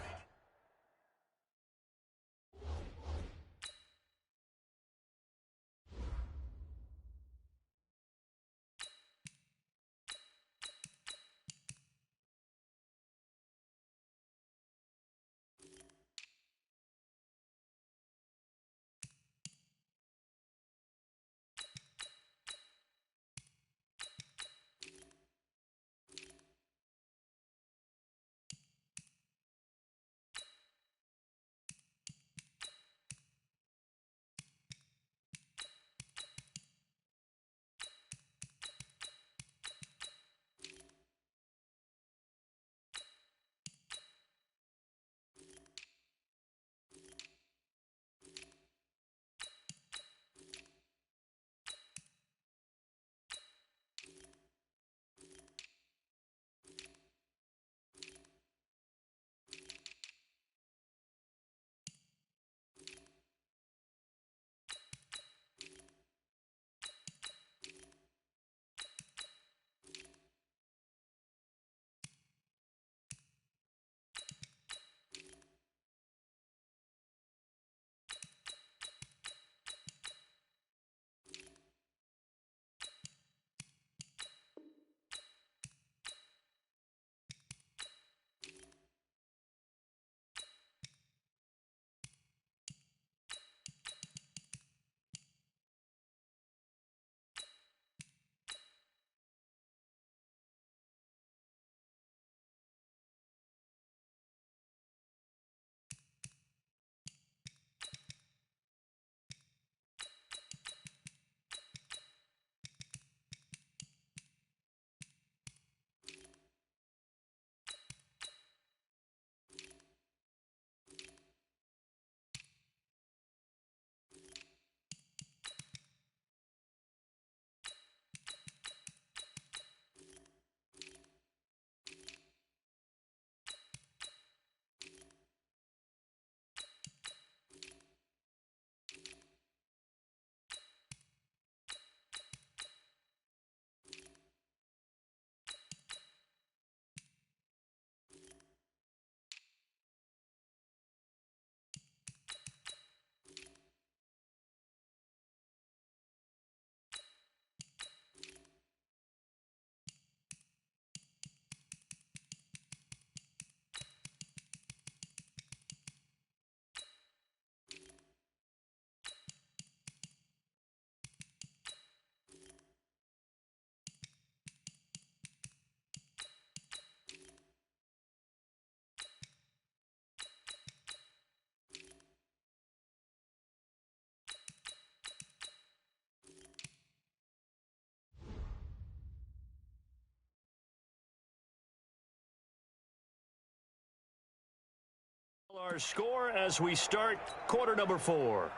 Our score as we start quarter number 4.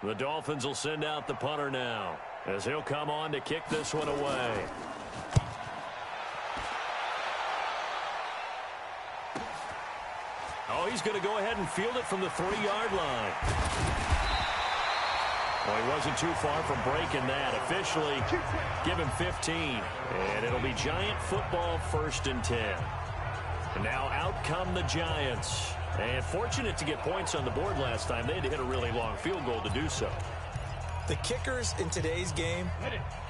The Dolphins will send out the punter now as he'll come on to kick this one away. Oh, he's going to go ahead and field it from the 3-yard line. Well, he wasn't too far from breaking that. Officially, give him 15. And it'll be Giant football, 1st and 10. And now out come the Giants. And fortunate to get points on the board last time. They had to hit a really long field goal to do so. The kickers in today's game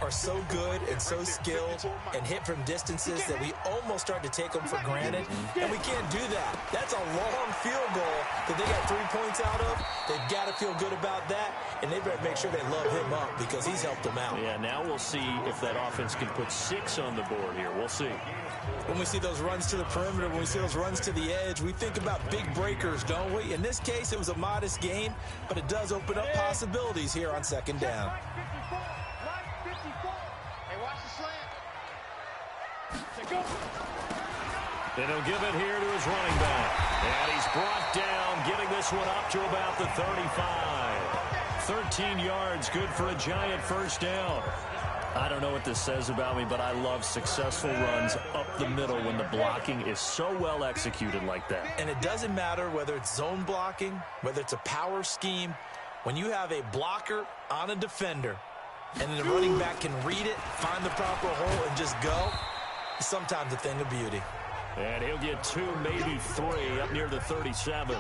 are so good and so skilled and hit from distances that we almost start to take them for granted, and we can't do that. That's a long field goal that they got 3 points out of. They've got to feel good about that, and they better make sure they love him up because he's helped them out. Yeah, now we'll see if that offense can put 6 on the board here. We'll see. When we see those runs to the perimeter, when we see those runs to the edge, we think about big breakers, don't we? In this case, it was a modest gain, but it does open up possibilities here on 2nd down. Hey, watch the slant. Then he'll give it here to his running back. And he's brought down, getting this one up to about the 35. 13 yards, good for a Giant 1st down. I don't know what this says about me, but I love successful runs up the middle when the blocking is so well executed like that. And it doesn't matter whether it's zone blocking, whether it's a power scheme. When you have a blocker on a defender and then the running back can read it, find the proper hole, and just go, it's sometimes a thing of beauty. And he'll get 2, maybe 3 up near the 37.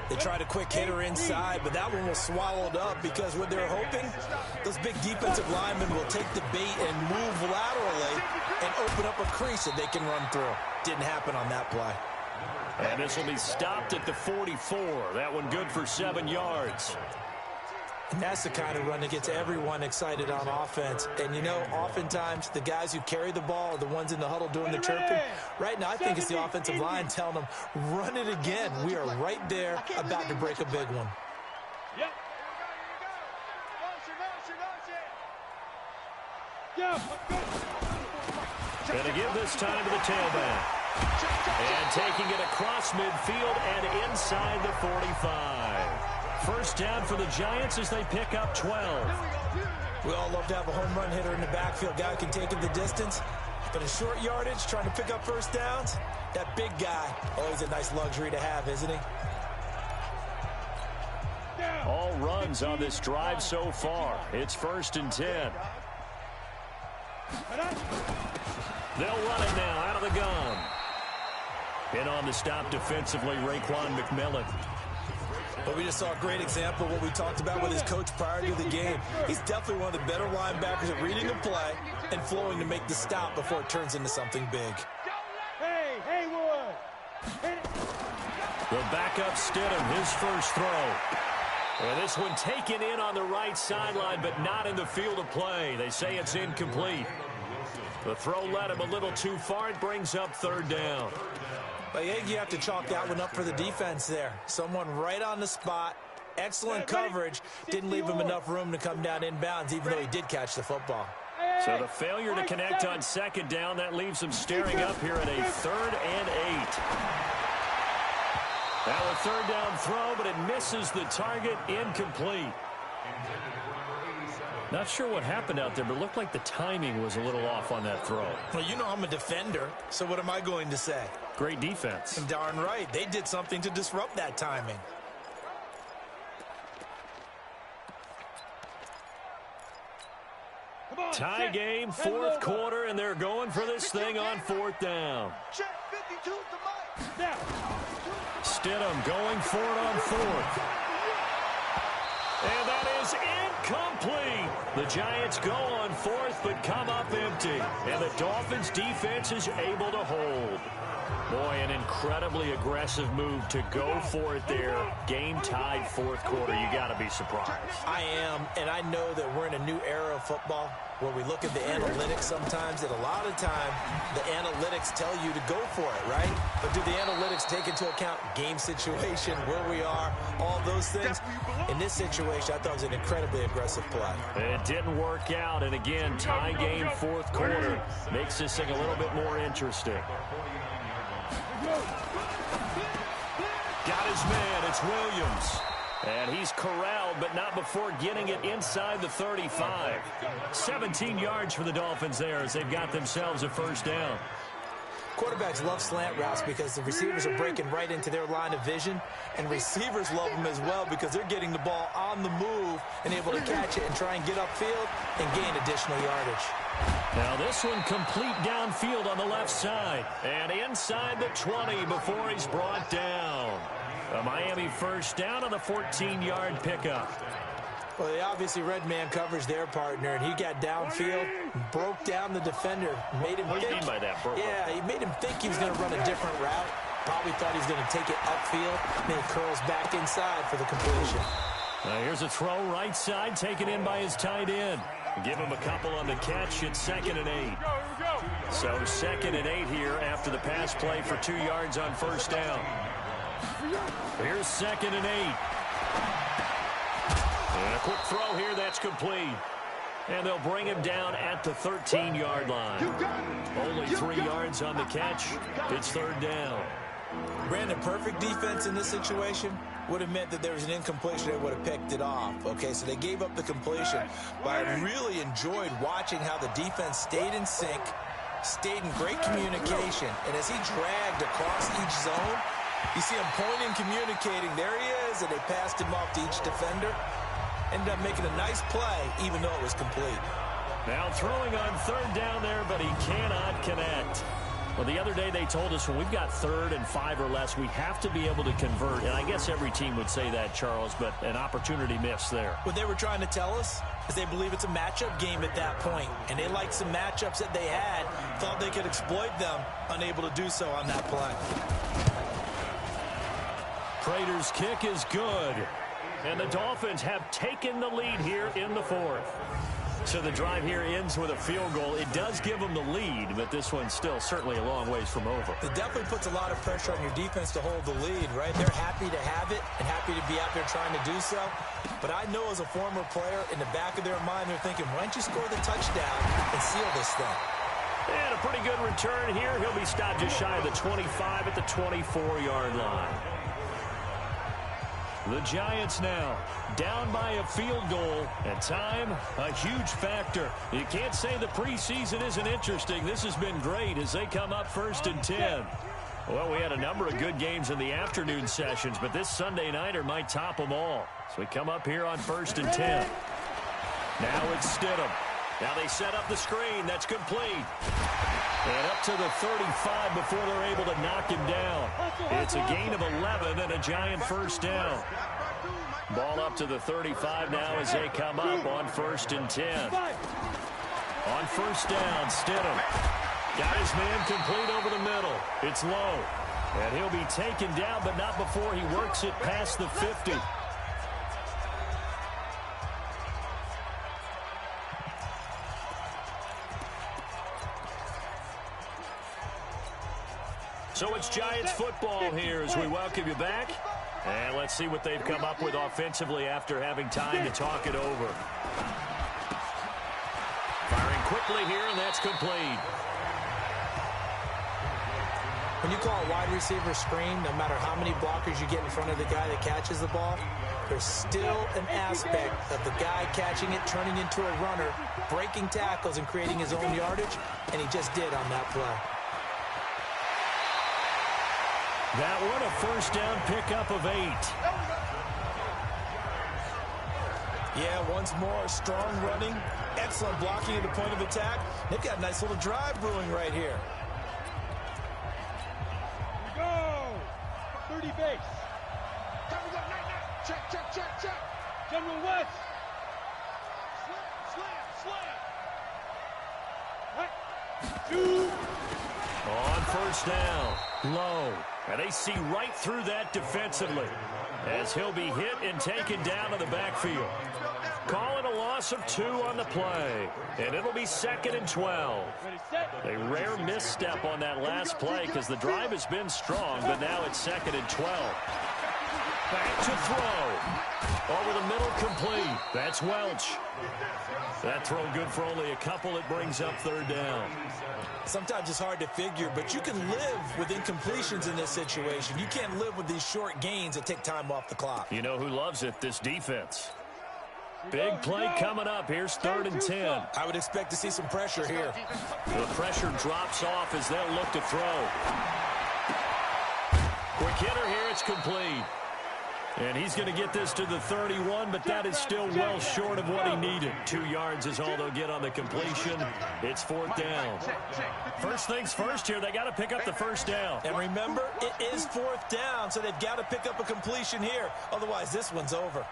They tried a quick hitter inside, but that one was swallowed up because what they're hoping, those big defensive linemen will take the bait and move laterally and open up a crease that they can run through. Didn't happen on that play. And this will be stopped at the 44. That one good for 7 yards. And that's the kind of run that gets everyone excited on offense. And, you know, oftentimes the guys who carry the ball are the ones in the huddle doing the chirping. Right now, I think it's the offensive line telling them, run it again. We are right there about to break a big one. Yep. Going to give this time to the tailback. And taking it across midfield and inside the 45. 1st down for the Giants as they pick up 12. We all love to have a home run hitter in the backfield. Guy who can take it the distance. But in short yardage, trying to pick up 1st downs, that big guy, always a nice luxury to have, isn't he? All runs on this drive so far. It's 1st and 10. They'll run it now out of the gun. In on the stop defensively, Raekwon McMillan. But we just saw a great example of what we talked about with his coach prior to the game. He's definitely one of the better linebackers at reading the play and flowing to make the stop before it turns into something big. Hey, Haywood. The backup Stidham, his first throw. And this one taken in on the right sideline, but not in the field of play. They say it's incomplete. The throw led him a little too far. It brings up 3rd down. But I think you have to chalk that one up for the defense there. Someone right on the spot. Excellent coverage. Didn't leave him enough room to come down inbounds, even though he did catch the football. So the failure to connect on 2nd down, that leaves him staring up here at a 3rd and 8. Now a 3rd down throw, but it misses the target, incomplete. Not sure what happened out there, but it looked like the timing was a little off on that throw. Well, you know I'm a defender, so what am I going to say? Great defense. Darn right. They did something to disrupt that timing. Tie game, 4th quarter, and they're going for this thing on 4th down. Stidham going for it on 4th. And that is incomplete. The Giants go on 4th, but come up empty. And the Dolphins defense is able to hold. Boy, an incredibly aggressive move to go for it there. Game tied 4th quarter. You got to be surprised. I am, and I know that we're in a new era of football where we look at the analytics sometimes, and a lot of time the analytics tell you to go for it, right? But do the analytics take into account game situation, where we are, all those things? In this situation, I thought it was an incredibly aggressive play. It didn't work out, and again, tie game 4th quarter makes this thing a little bit more interesting. got his man. It's Williams. And he's corralled, but not before getting it inside the 35. 17 yards for the Dolphins there as they've got themselves a first down. Quarterbacks love slant routes because the receivers are breaking right into their line of vision, and receivers love them as well because they're getting the ball on the move and able to catch it and try and get upfield and gain additional yardage. Now this one complete downfield on the left side and inside the 20 before he's brought down. A Miami first down on the 14-yard pickup. Well, they obviously read man coverage their partner, and he got downfield, broke down the defender, made him think. What do you mean by that, bro? Yeah, he made him think he was going to run a different route. Probably thought he was going to take it upfield, and then he curls back inside for the completion. Now here's a throw right side, taken in by his tight end. Give him a couple on the catch. It's 2nd and 8. So 2nd and 8 here after the pass play for 2 yards on first down. Here's 2nd and 8. And a quick throw here, that's complete. And they'll bring him down at the 13-yard line. Only 3 yards on the catch. It's 3rd down. Brandon, perfect defense in this situation would have meant that there was an incompletion. They would have picked it off. Okay, so they gave up the completion. But I really enjoyed watching how the defense stayed in sync, stayed in great communication. And as he dragged across each zone, you see him pointing, communicating. There he is, and they passed him off to each defender. Ended up making a nice play, even though it was complete. Now throwing on 3rd down there, but he cannot connect. Well, the other day they told us when we've got 3rd and 5 or less, we have to be able to convert. And I guess every team would say that, Charles, but an opportunity missed there. What they were trying to tell us is they believe it's a matchup game at that point. And they liked some matchups that they had, thought they could exploit them, unable to do so on that play. Prater's kick is good. And the Dolphins have taken the lead here in the 4th. So the drive here ends with a field goal. It does give them the lead, but this one's still certainly a long ways from over. It definitely puts a lot of pressure on your defense to hold the lead, right? They're happy to have it and happy to be out there trying to do so. But I know as a former player, in the back of their mind, they're thinking, why don't you score the touchdown and seal this thing? And a pretty good return here. He'll be stopped just shy of the 25 at the 24-yard line. The Giants now down by a field goal, and time a huge factor. You can't say the preseason isn't interesting. This has been great as they come up 1st and 10. Well, we had a number of good games in the afternoon sessions, but this Sunday nighter might top them all. So we come up here on 1st and 10. Now it's Stidham. Now they set up the screen. That's complete. And up to the 35 before they're able to knock him down. It's a gain of 11 and a Giant first down. Ball up to the 35 now as they come up on 1st and 10. On first down, Stidham got his man complete over the middle. It's low. And he'll be taken down, but not before he works it past the 50. So it's Giants football here as we welcome you back. And let's see what they've come up with offensively after having time to talk it over. Firing quickly here, and that's complete. When you call a wide receiver screen, no matter how many blockers you get in front of the guy that catches the ball, there's still an aspect of the guy catching it, turning into a runner, breaking tackles and creating his own yardage, and he just did on that play. That one a first down pickup of 8. Yeah, once more, strong running, excellent blocking at the point of attack. They've got a nice little drive brewing right here. Here we go. 30 base. Coming up, night. Check, check, check, check. General West. Slam. Right. 2. On first down, low. And they see right through that defensively as he'll be hit and taken down to the backfield. Calling a loss of 2 on the play, and it'll be 2nd and 12. A rare misstep on that last play because the drive has been strong, but now it's 2nd and 12. Back to throw. Over the middle, complete. That's Welch. That throw good for only a couple. It brings up third down. Sometimes it's hard to figure, but you can live with incompletions in this situation. You can't live with these short gains that take time off the clock. You know who loves it? This defense. Big play coming up. Here's 3rd and 10. I would expect to see some pressure here. The pressure drops off as they'll look to throw. Quick hitter here. It's complete. And he's going to get this to the 31, but that is still well short of what he needed. 2 yards is all they'll get on the completion. It's 4th down. First things first here, they got to pick up the first down. And remember, it is 4th down, so they've got to pick up a completion here. Otherwise, this one's over.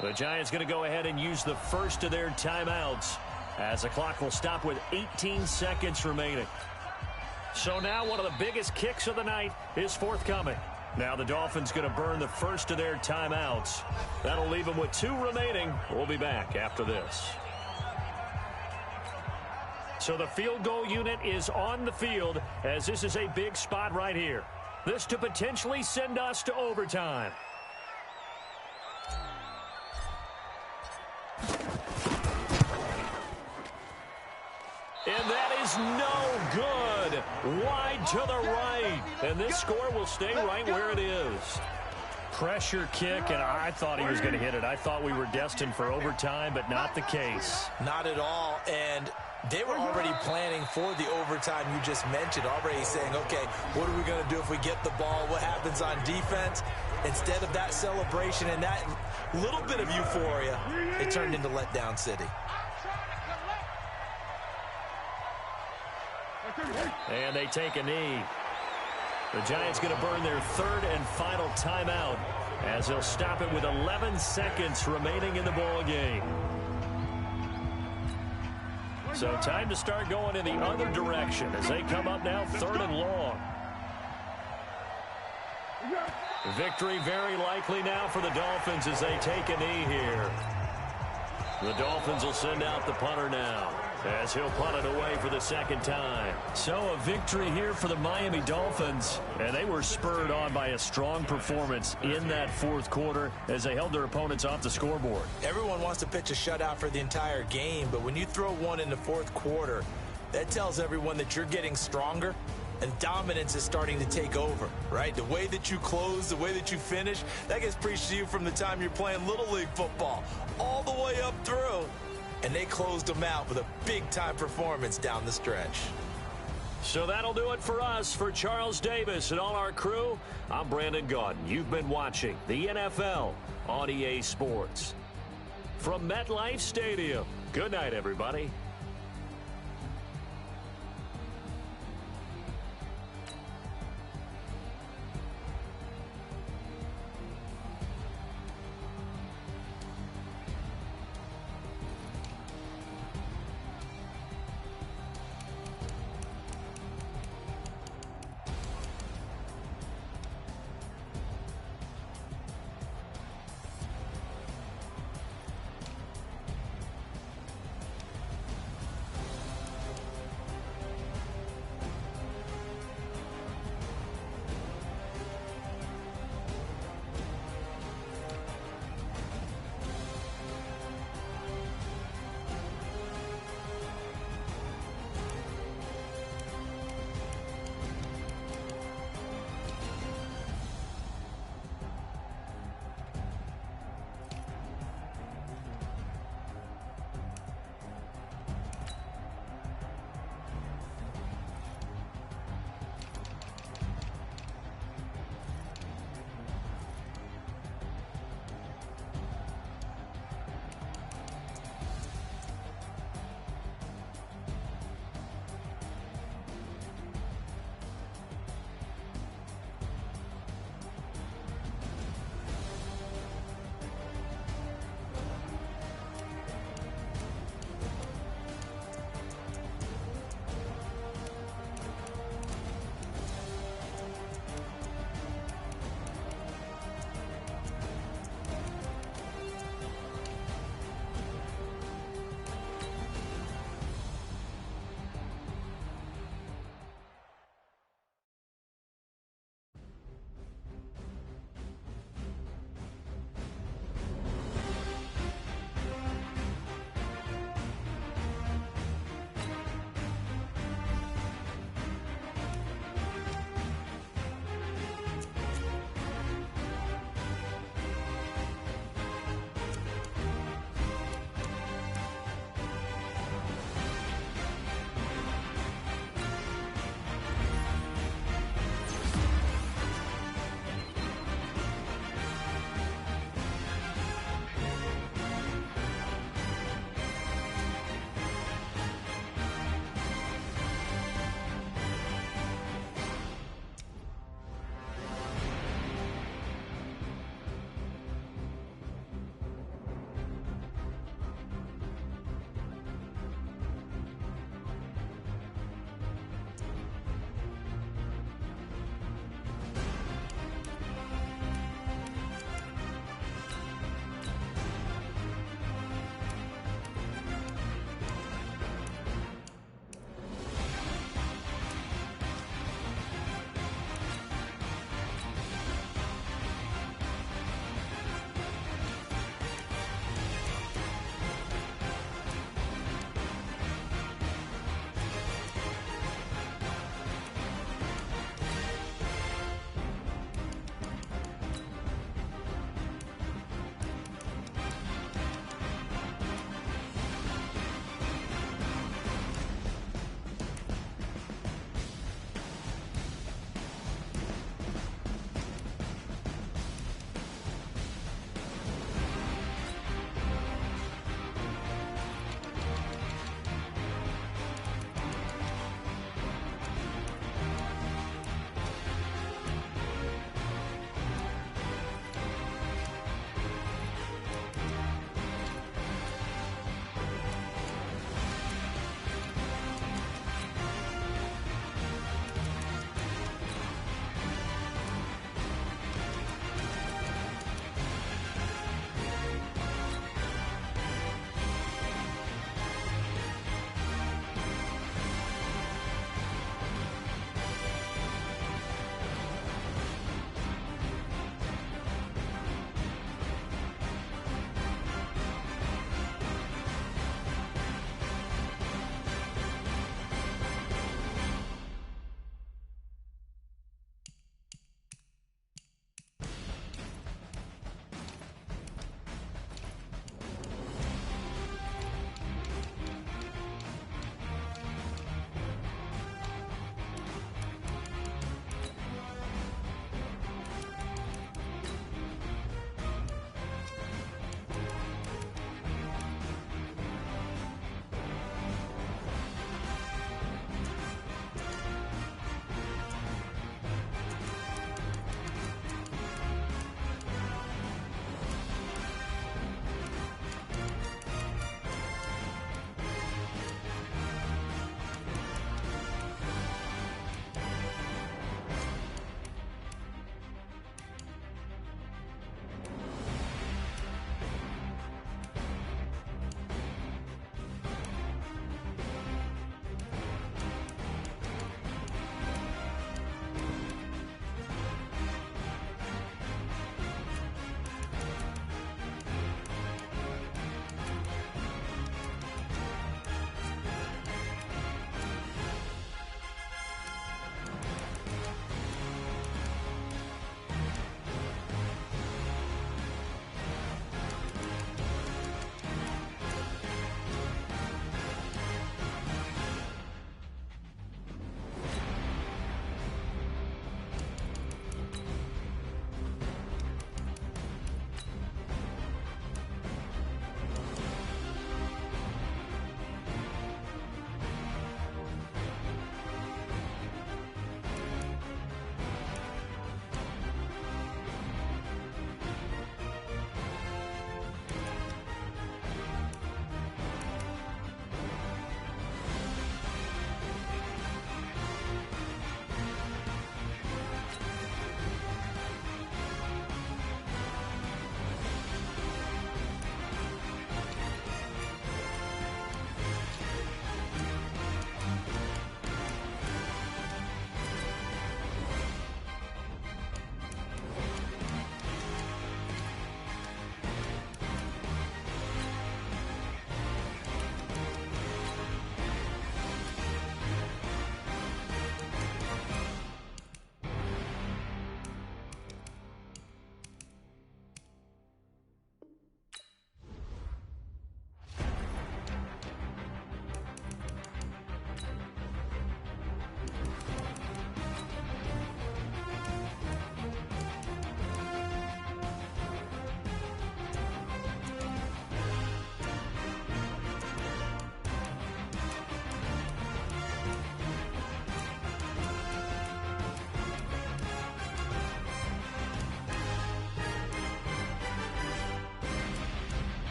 The Giants going to go ahead and use the first of their timeouts as the clock will stop with 18 seconds remaining. So now one of the biggest kicks of the night is forthcoming. Now the Dolphins going to burn the first of their timeouts. That'll leave them with 2 remaining. We'll be back after this. So the field goal unit is on the field as this is a big spot right here. This to potentially send us to overtime. And that is no good. Wide to the right. And this score will stay right where it is. Pressure kick, and I thought he was going to hit it. I thought we were destined for overtime, but not the case. Not at all. And they were already planning for the overtime you just mentioned, already saying, okay, what are we going to do if we get the ball? What happens on defense? Instead of that celebration and that little bit of euphoria, it turned into letdown city. And they take a knee. The Giants going to burn their 3rd and final timeout as they'll stop it with 11 seconds remaining in the ball game. So time to start going in the other direction as they come up now 3rd and long. Victory very likely now for the Dolphins as they take a knee here. The Dolphins will send out the punter now as he'll punt it away for the 2nd time. So a victory here for the Miami Dolphins, and they were spurred on by a strong performance in that 4th quarter as they held their opponents off the scoreboard. Everyone wants to pitch a shutout for the entire game, but when you throw one in the 4th quarter, that tells everyone that you're getting stronger and dominance is starting to take over, right? The way that you close, the way that you finish, that gets preached to you from the time you're playing Little League football all the way up through. And they closed them out with a big-time performance down the stretch. So that'll do it for us. For Charles Davis and all our crew, I'm Brandon Gaudin. You've been watching the NFL on EA Sports. From MetLife Stadium, good night, everybody.